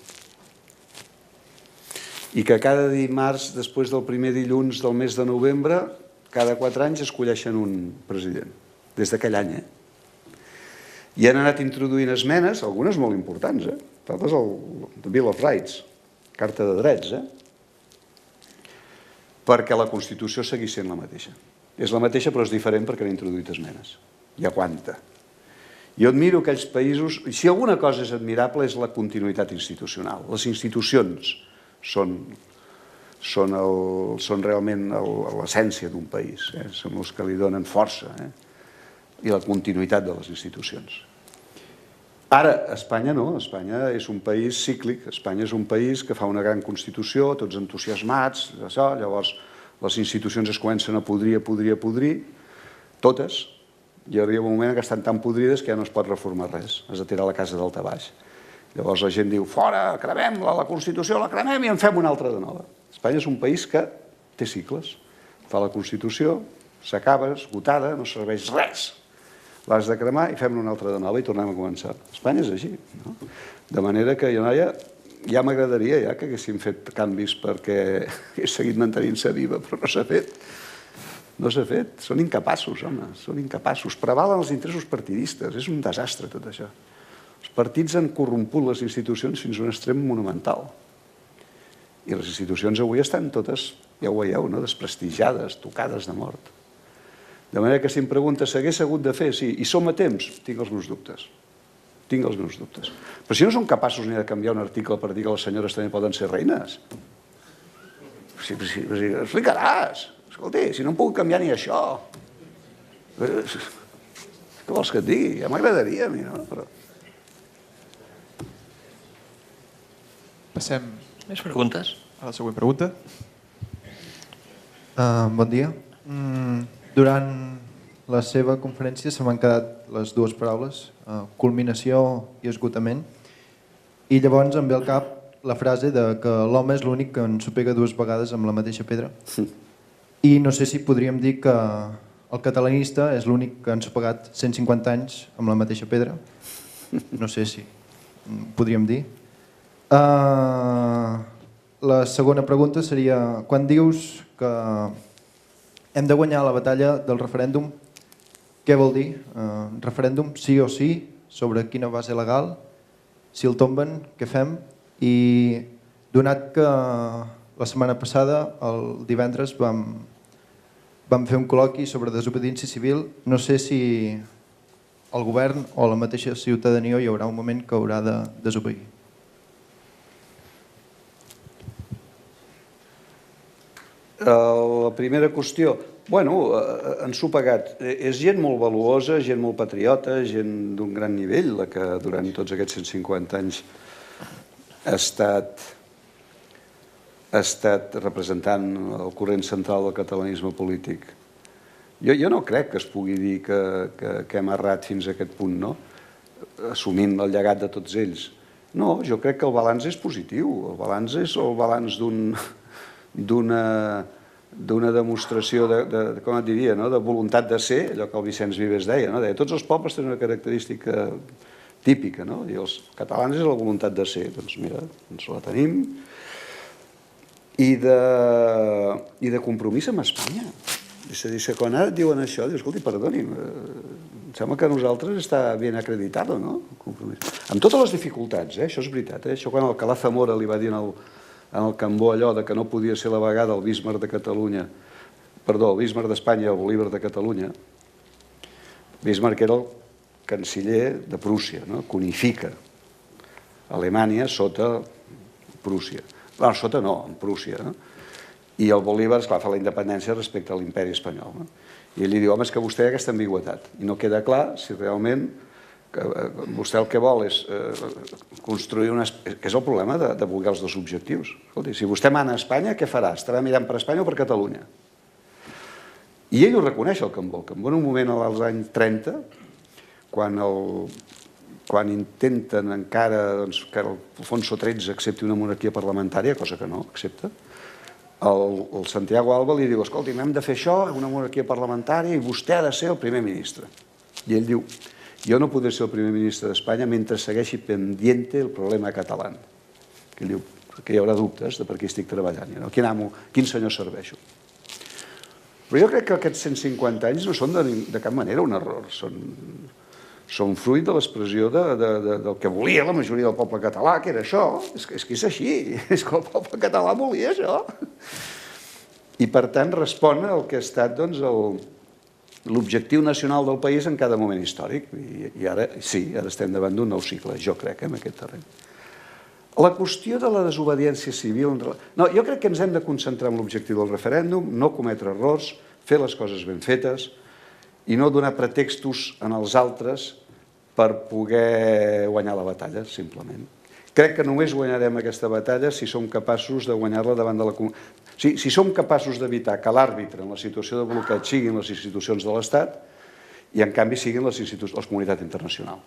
I que cada dimarts, després del primer dilluns del mes de novembre, cada 4 anys escolleixen un president, des d'aquell any. I han anat introduint esmenes, algunes molt importants, totes el Bill of Rights, Carta de Drets, perquè la Constitució seguís sent la mateixa. És la mateixa però és diferent perquè han introduït esmenes. I aguanta. Jo admiro aquells països, si alguna cosa és admirable és la continuïtat institucional. Les institucions són realment l'essència d'un país, són els que li donen força i la continuïtat de les institucions. Ara, Espanya no, Espanya és un país cíclic, Espanya és un país que fa una gran Constitució, tots entusiasmats, llavors les institucions es comencen a podrir, totes, i arriba un moment que estan tan podrides que ja no es pot reformar res, has de tirar la casa dalt a baix. Llavors la gent diu, fora, cremem-la, la Constitució la cremem i en fem una altra de nova. Espanya és un país que té cicles. Fa la Constitució, s'acaba, esgotada, no serveix res. L'has de cremar i fem una altra de nova i tornem a començar. Espanya és així. De manera que jo ja m'agradaria que haguéssim fet canvis perquè hagués seguit mantenint-se viva, però no s'ha fet. No s'ha fet. Són incapaços, home, són incapaços. Prevalen els interessos partidistes. És un desastre tot això. Els partits han corromput les institucions fins a un extrem monumental. I les institucions avui estan totes, ja ho veieu, desprestigiades, tocades de mort. De manera que si em preguntes, s'hagués hagut de fer? Sí. I som a temps? Tinc els meus dubtes. Però si no som capaços ni de canviar un article per dir que les senyores també poden ser reines, explicaràs. Escolti, si no em puc canviar ni això. Què vols que et digui? Ja m'agradaria a mi, no? Passem Més preguntes? A la següent pregunta. Bon dia. Durant la seva conferència se m'han quedat les dues paraules, culminació i esgotament, i llavors em ve al cap la frase de que l'home és l'únic que ensopega dues vegades amb la mateixa pedra. I no sé si podríem dir que el catalanista és l'únic que ha ensopegat 150 anys amb la mateixa pedra. No sé si podríem dir. La segona pregunta seria, quan dius que hem de guanyar la batalla del referèndum, què vol dir? Referèndum sí o sí, sobre quina base legal, si el tomben, què fem? I donat que la setmana passada, el divendres, vam fer un col·loqui sobre desobediència civil, no sé si el govern o la mateixa ciutadania hi haurà un moment que haurà de desobeir. La primera qüestió, ensopegat. És gent molt valuosa, gent molt patriota, gent d'un gran nivell, la que durant tots aquests 150 anys ha estat representant el corrent central del catalanisme polític. Jo no crec que es pugui dir que hem errat fins a aquest punt, no? Assumint el llegat de tots ells. No, jo crec que el balanç és positiu. El balanç és el balanç d'una demostració com et diria, de voluntat de ser, allò que el Vicenç Vives deia, deia, tots els pobles tenen una característica típica, i els catalans és la voluntat de ser, doncs mira, ens la tenim, i de compromís amb Espanya. És a dir, quan ara et diuen això, dius, escolti, perdoni'm, em sembla que a nosaltres està ben acreditat, no? Amb totes les dificultats, això és veritat, això quan el Calà Zamora li va dir en el Cambó allò que no podia ser la vegada el Bismarck de Catalunya, perdó, el Bismarck d'Espanya i el Bolívar de Catalunya. Bismarck era el canciller de Prússia, que unifica Alemanya sota Prússia. Sota no, en Prússia. I el Bolívar, esclar, fa la independència respecte a l'imperi espanyol. I ell li diu, home, és que vostè hi ha aquesta ambigüetat. I no queda clar si realment vostè el que vol és construir una... Que és el problema de voler els dos objectius. Escolti, si vostè mana a Espanya, què farà? Estarà mirant per Espanya o per Catalunya? I ell ho reconeix, el Cambó. El Cambó, en un moment als anys 30, quan intenten encara que Alfonso XIII accepti una monarquia parlamentària, cosa que no accepta, el Santiago Alba li diu, escolti, hem de fer això, una monarquia parlamentària, i vostè ha de ser el primer ministre. I ell diu, jo no podré ser el primer ministre d'Espanya mentre segueixi pendiente el problema català. Que ell diu, que hi haurà dubtes de per què estic treballant, quin senyor serveixo. Però jo crec que aquests 150 anys no són de cap manera un error, són fruit de l'expressió del que volia la majoria del poble català, que era això. És que és així, és que el poble català volia això. I per tant respon al que ha estat l'objectiu nacional del país en cada moment històric. I ara sí, ara estem davant d'un nou cicle, jo crec, en aquest terreny. La qüestió de la desobediència civil... No, jo crec que ens hem de concentrar en l'objectiu del referèndum, no cometre errors, fer les coses ben fetes, i no donar pretextos als altres per poder guanyar la batalla, simplement. Crec que només guanyarem aquesta batalla si som capaços de guanyar-la davant de la... Si som capaços d'evitar que l'àrbitre en la situació de bloqueig siguin les institucions de l'Estat i, en canvi, siguin les comunitats internacionals.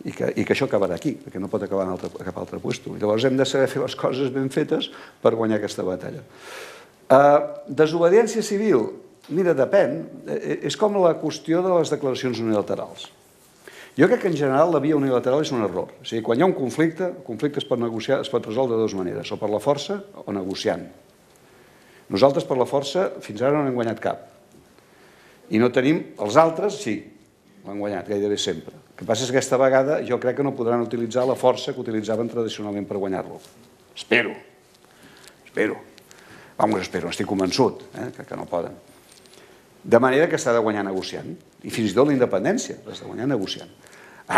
I que això acabarà aquí, perquè no pot acabar en cap altre lloc. Llavors hem de saber fer les coses ben fetes per guanyar aquesta batalla. Desobediència civil, mira, depèn. És com la qüestió de les declaracions unilaterals. Jo crec que en general la via unilateral és un error. O sigui, quan hi ha un conflicte, el conflicte es pot negociar, es pot resoldre de dues maneres, o per la força o negociant. Nosaltres per la força fins ara no n'hem guanyat cap. I no tenim... Els altres sí, l'han guanyat gairebé sempre. El que passa és que aquesta vegada jo crec que no podran utilitzar la força que utilitzaven tradicionalment per guanyar-lo. Espero. Estic convençut que no poden. De manera que s'ha de guanyar negociant. I fins i tot la independència l'has de guanyar negociant.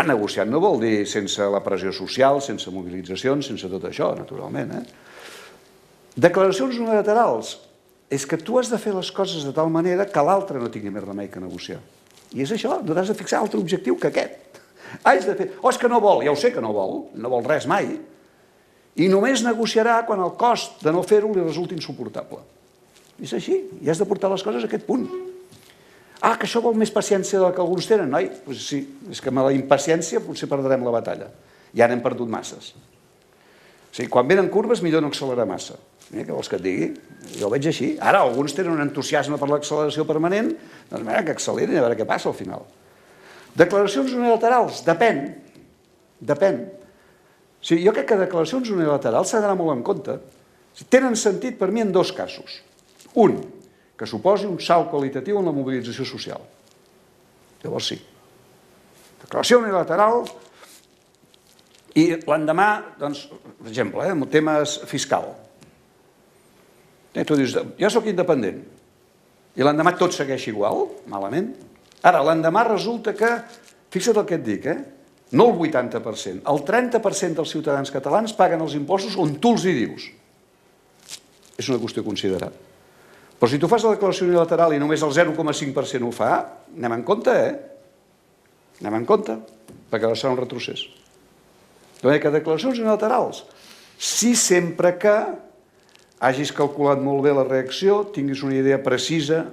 Negociant no vol dir sense la pressió social, sense mobilitzacions, sense tot això, naturalment. Declaracions unilaterals. És que tu has de fer les coses de tal manera que l'altre no tingui més remei que negociar. I és això, no t'has de fixar altre objectiu que aquest. Haig de fer... és que no vol, ja ho sé que no vol res mai. I només negociarà quan el cost de no fer-ho li resulti insuportable. És així, i has de portar les coses a aquest punt. Ah, que això vol més paciència del que alguns tenen, noi? Doncs sí, és que amb la impaciència potser perdrem la batalla. Ja n'hem perdut masses. O sigui, quan venen curves millor no accelerar massa. Què vols que et digui? Jo ho veig així. Ara, alguns tenen un entusiasme per l'acceleració permanent, doncs mira, que accelerin a veure què passa al final. Declaracions unilaterals, depèn. Depèn. O sigui, jo crec que declaracions unilaterals s'ha d'anar molt en compte. Tenen sentit per mi en dos casos. Un, que suposi un salt qualitatiu en la mobilització social. Llavors sí. Declaració unilateral i l'endemà, doncs, per exemple, amb temes fiscal. Tu dius, jo soc independent i l'endemà tot segueix igual, malament. Ara, l'endemà resulta que, fixa't el que et dic, no el 80%, el 30% dels ciutadans catalans paguen els impostos on tu els hi dius. És una qüestió a considerar. Però si tu fas la declaració unilateral i només el 0,5% ho fa, anem en compte, Anem en compte, perquè serà un retrocés. De manera que declaracions unilaterals, sí sempre que hagis calculat molt bé la reacció, tinguis una idea precisa,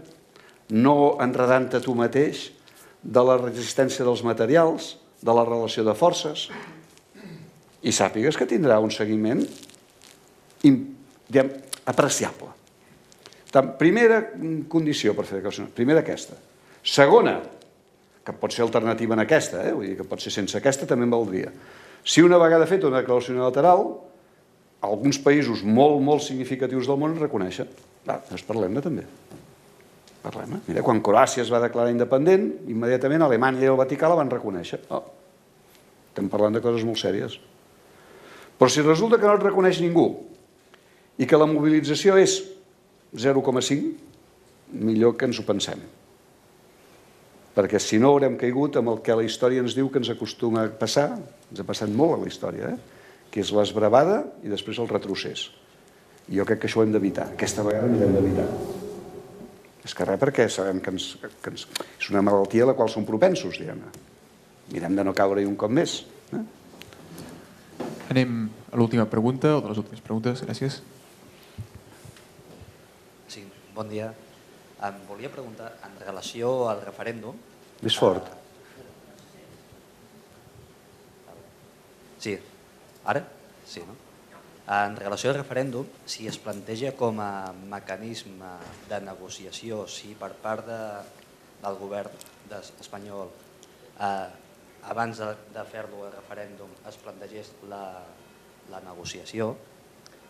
no enredant-te tu mateix, de la resistència dels materials, de la relació de forces, i sàpigues que tindrà un seguiment apreciable. Primera condició per fer declaració, primera aquesta. Segona, que pot ser alternativa en aquesta, vull dir que pot ser sense aquesta, també en valdria. Si una vegada feta una declaració unilateral, alguns països molt significatius del món reconeixen. Doncs parlem-ne també. Parlem-ne. Mira, quan Croàcia es va declarar independent, immediatament Alemanya i el Vaticà la van reconèixer. Estem parlant de coses molt sèries. Però si resulta que no et reconeix ningú i que la mobilització és 0,5, millor que ens ho pensem. Perquè si no haurem caigut amb el que la història ens diu que ens acostuma a passar, ens ha passat molt a la història, que és l'esbravada i després el retrocés. I jo crec que això ho hem d'evitar. Aquesta vegada ho hem d'evitar. És que res, perquè sabem que és una malaltia a la qual som propensos, diguem-ne. Mirem de no caure-hi un cop més. Anem a l'última pregunta, o de les últimes preguntes. Gràcies. Sí, bon dia. Em volia preguntar, en relació al referèndum... Més fort. Sí. Ara? Sí, no? En relació al referèndum, si es planteja com a mecanisme de negociació, si per part del govern espanyol, abans de fer-lo el referèndum, es plantegés la negociació,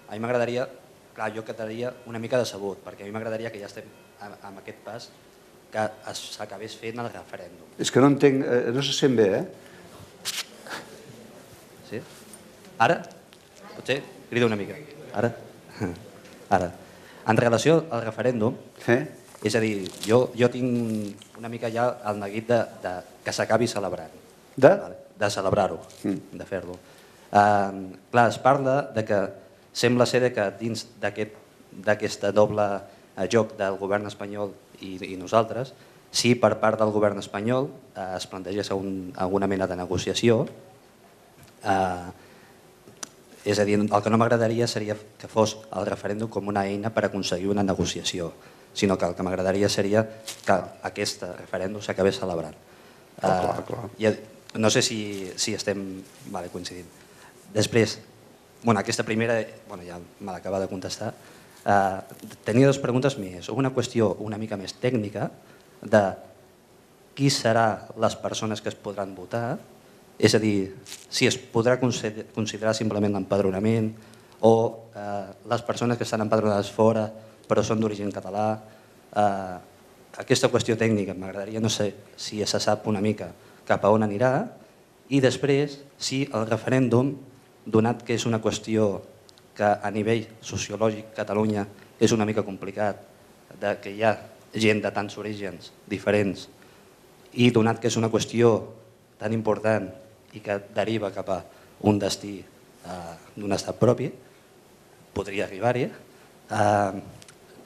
a mi m'agradaria... Clar, jo quedaria una mica decebut, perquè a mi m'agradaria que ja estem amb aquest pas que s'acabés fent el referèndum. És que no entenc, no se sent bé, Sí? Ara? Potser crida una mica. Ara? Ara. En relació al referèndum, és a dir, jo tinc una mica ja el neguit que s'acabi celebrant. De celebrar-ho, de fer-lo. Clar, es parla de que sembla ser que dins d'aquesta doble joc del govern espanyol i nosaltres, si per part del govern espanyol es plantegés alguna mena de negociació, és a dir, el que no m'agradaria seria que fos el referèndum com una eina per aconseguir una negociació, sinó que el que m'agradaria seria que aquest referèndum s'acabés celebrant. No sé si estem coincidint. Després, aquesta primera, ja me l'acaba de contestar. Tenia dues preguntes més. Una qüestió una mica més tècnica de qui serà les persones que es podran votar, és a dir, si es podrà considerar simplement l'empadronament o les persones que estan empadronades fora però són d'origen català. Aquesta qüestió tècnica m'agradaria, no sé si se sap una mica cap a on anirà, i després si el referèndum, donat que és una qüestió que a nivell sociològic Catalunya és una mica complicat, que hi ha gent de tants orígens diferents, i donat que és una qüestió tan important i que deriva cap a un destí d'un estat propi, podria arribar-hi,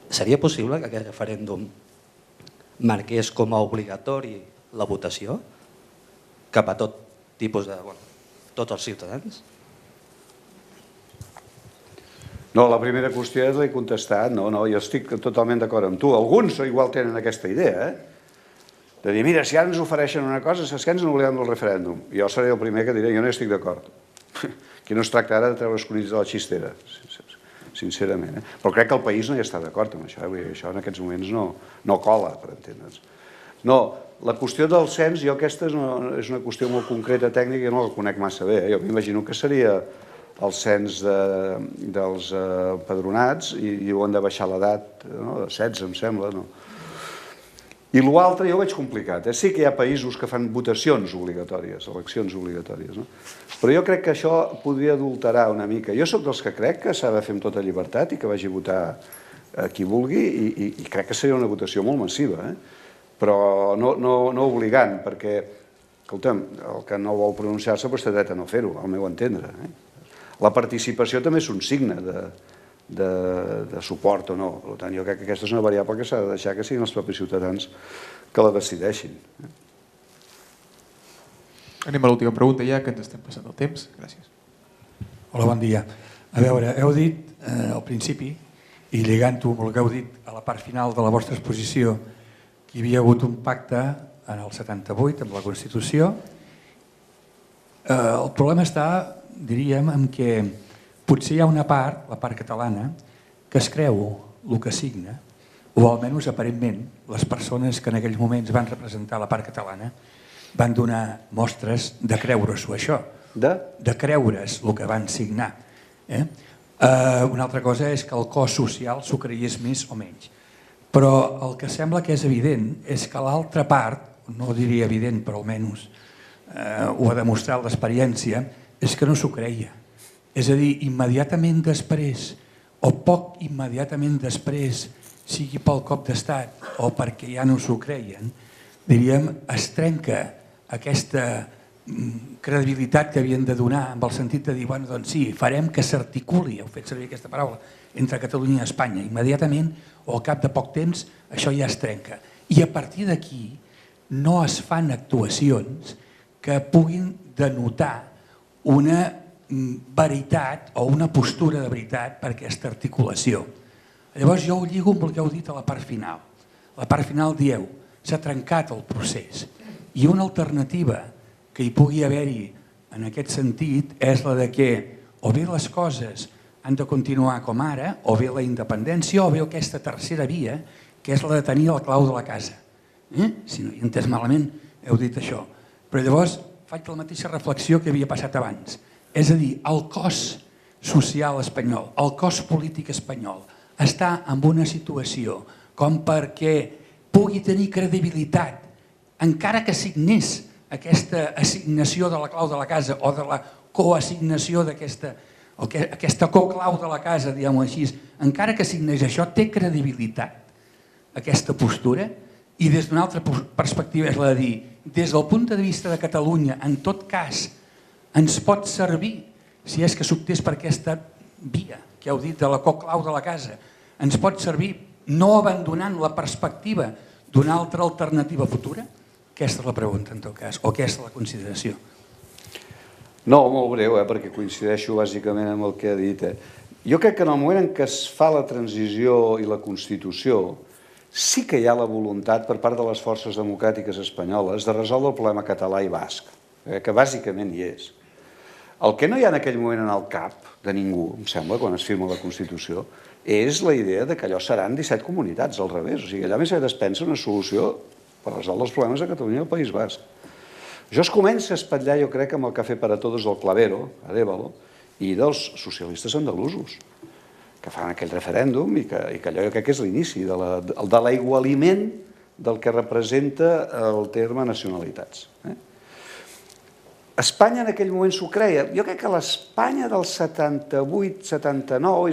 seria possible que aquest referèndum marqués com a obligatori la votació cap a tot tipus de... tots els ciutadans? No, la primera qüestió l'he contestat. No, jo estic totalment d'acord amb tu. Alguns igual tenen aquesta idea, de dir, mira, si ara ens ofereixen una cosa, saps què, ens n'oblidem del referèndum? Jo seré el primer que diré, jo no hi estic d'acord. Que no es tracta ara de treure els conills de la xistera, sincerament. Però crec que el país no hi està d'acord amb això. Això en aquests moments no cola, per entendre'ns. No, la qüestió del cens, jo aquesta és una qüestió molt concreta, tècnica, i no la conec massa bé. Jo m'imagino que seria el cens dels empadronats i ho han de baixar l'edat, de 16, em sembla. I l'altre jo ho veig complicat. Sí que hi ha països que fan votacions obligatòries, eleccions obligatòries, però jo crec que això podria adulterar una mica. Jo sóc dels que crec que s'ha de fer amb tota llibertat i que vagi a votar qui vulgui i crec que seria una votació molt massiva, però no obligant, perquè, escolta'm, el que no vol pronunciar-se té dret a no fer-ho, al meu entendre. La participació també és un signe de suport o no. Per tant, jo crec que aquesta és una variable que s'ha de deixar que siguin els propis ciutadans que la decideixin. Anem a l'última pregunta ja, que ens estem passant el temps. Gràcies. Hola, bon dia. A veure, heu dit al principi, i lligant-ho amb el que heu dit a la part final de la vostra exposició, que hi havia hagut un pacte en el 78 amb la Constitució. El problema està, diríem, en què potser hi ha una part, la part catalana, que es creu el que signa, o almenys aparentment les persones que en aquells moments van representar la part catalana van donar mostres de creure-s'ho això, de creure's el que van signar. Una altra cosa és que el cos social s'ho creiés més o menys. Però el que sembla que és evident és que l'altra part, no diria evident però almenys ho ha demostrat l'experiència, és que no s'ho creia. És a dir, immediatament després, o poc immediatament després, sigui pel cop d'estat o perquè ja no s'ho creien, diríem, es trenca aquesta credibilitat que havien de donar amb el sentit de dir, bueno, doncs sí, farem que s'articuli, heu fet servir aquesta paraula, entre Catalunya i Espanya. Immediatament, o al cap de poc temps, això ja es trenca. I a partir d'aquí no es fan actuacions que puguin denotar una veritat o una postura de veritat per aquesta articulació. Llavors jo ho lligo amb el que heu dit a la part final. La part final dieu, s'ha trencat el procés i una alternativa que hi pugui haver-hi en aquest sentit és la de que o bé les coses han de continuar com ara, o bé la independència, o bé aquesta tercera via, que és la de tenir la clau de la casa. Si no hi he entès malament, heu dit això. Però llavors faig la mateixa reflexió que havia passat abans. És a dir, el cos social espanyol, el cos polític espanyol, està en una situació com perquè pugui tenir credibilitat, encara que signés aquesta assignació de la clau de la casa o de la coassignació d'aquesta coclau de la casa, diguem-ho així, encara que signés això, té credibilitat aquesta postura i des d'una altra perspectiva és la de dir, des del punt de vista de Catalunya, en tot cas, ens pot servir, si és que s'optés per aquesta via que heu dit de la coclau de la casa, ens pot servir no abandonant la perspectiva d'una altra alternativa futura? Aquesta és la pregunta, en tot cas, o aquesta és la consideració. No, molt breu, perquè coincideixo bàsicament amb el que ha dit. Jo crec que en el moment en què es fa la transició i la Constitució, sí que hi ha la voluntat per part de les forces democràtiques espanyoles de resoldre el problema català i basc, que bàsicament hi és. El que no hi ha en aquell moment en el cap de ningú, em sembla, quan es firma la Constitució, és la idea que allò seran 17 comunitats, al revés. O sigui, allà més es pensa una solució per resoldre els problemes de Catalunya i el País Basc. Això es comença a espatllar, jo crec, amb el Café para Todos del Clavero, Arévalo, i dels socialistes andalusos, que fan aquell referèndum i que allò jo crec que és l'inici de l'aigualiment del que representa el terme nacionalitats. Espanya en aquell moment s'ho creia. Jo crec que l'Espanya del 78-79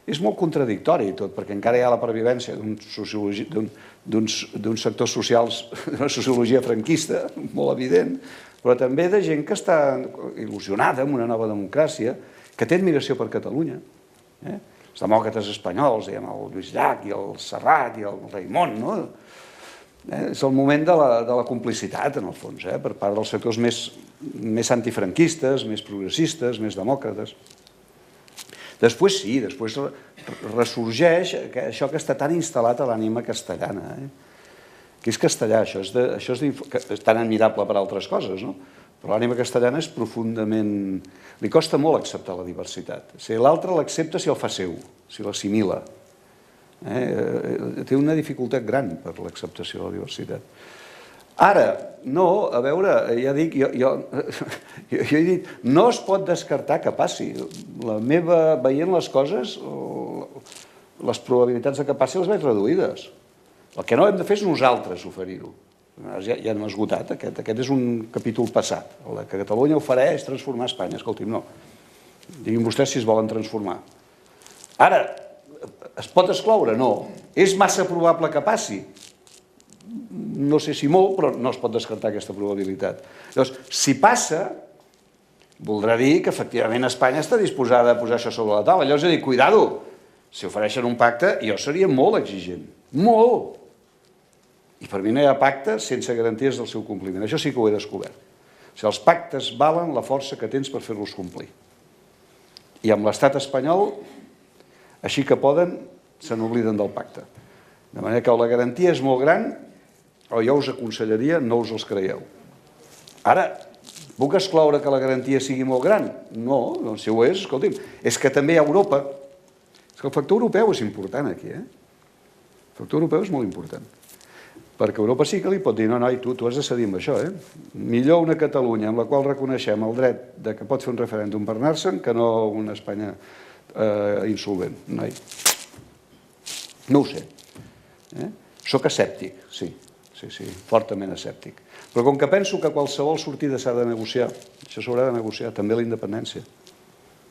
és molt contradictori tot, perquè encara hi ha la pervivència d'uns sectors socials, d'una sociologia franquista, molt evident, però també de gent que està il·lusionada amb una nova democràcia, que té admiració per Catalunya. Els demòcrates espanyols, el Lluís Llach i el Serrat i el Raimon, no? És el moment de la complicitat, en el fons, per part dels sectors més antifranquistes, més progressistes, més demòcrates. Després sí, després ressorgeix això que està tan instal·lat a l'ànima castellana. Que és castellà, això és tan admirable per altres coses, no? Però l'ànima castellana és profundament... Li costa molt acceptar la diversitat. L'altre l'accepta si el fa seu, si l'assimila. Té una dificultat gran per l'acceptació de la diversitat. Ara, no, a veure, ja dic, jo he dit, no es pot descartar que passi. Veient les coses, les probabilitats que passi les veig reduïdes. El que no hem de fer és nosaltres oferir-ho. Ja hem esgotat, aquest és un capítol passat. El que Catalunya ofereix transformar Espanya. Escolti'm, no. Diguin vostès si es volen transformar. Ara, es pot excloure? No. És massa probable que passi? No sé si molt, però no es pot descartar aquesta probabilitat. Llavors, si passa, voldrà dir que efectivament Espanya està disposada a posar això sobre la taula. Llavors, he dit, cuidado, si ofereixen un pacte, jo seria molt exigent. Molt! I per mi no hi ha pacte sense garanties del seu compliment. Això sí que ho he descobert. Els pactes valen la força que tens per fer-los complir. I amb l'estat espanyol, així que poden, se n'obliden del pacte. De manera que la garantia és molt gran, o jo us aconsellaria, no us els creieu. Ara, puc excloure que la garantia sigui molt gran? No, doncs si ho és, escolti'm, és que també hi ha Europa. És que el factor europeu és important aquí, El factor europeu és molt important. Perquè Europa sí que li pot dir, no, noi, tu has de cedir amb això, Millor una Catalunya amb la qual reconeixem el dret que pot fer un referèndum per anar-se'n que no una Espanya insolvent, noi. No ho sé. Soc escèptic, sí, fortament escèptic. Però com que penso que qualsevol sortida s'ha de negociar, això s'haurà de negociar, també la independència.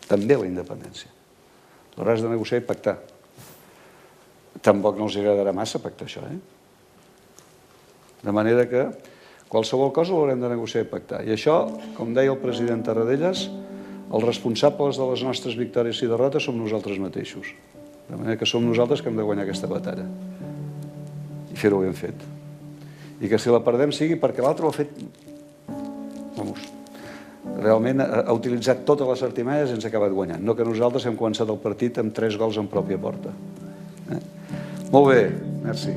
També la independència. L'hauràs de negociar i pactar. Tampoc no els agradarà massa pactar això, De manera que qualsevol cosa l'haurem de negociar i pactar. I això, com deia el president Tarradellas, els responsables de les nostres victòries i derrotes som nosaltres mateixos. De manera que som nosaltres que hem de guanyar aquesta batalla. I fer-ho ben fet. I que si la perdem sigui perquè l'altre ho ha fet... Realment ha utilitzat totes les artimalles i ens ha acabat guanyant. No que nosaltres hem començat el partit amb 3 gols en pròpia porta. Molt bé, merci.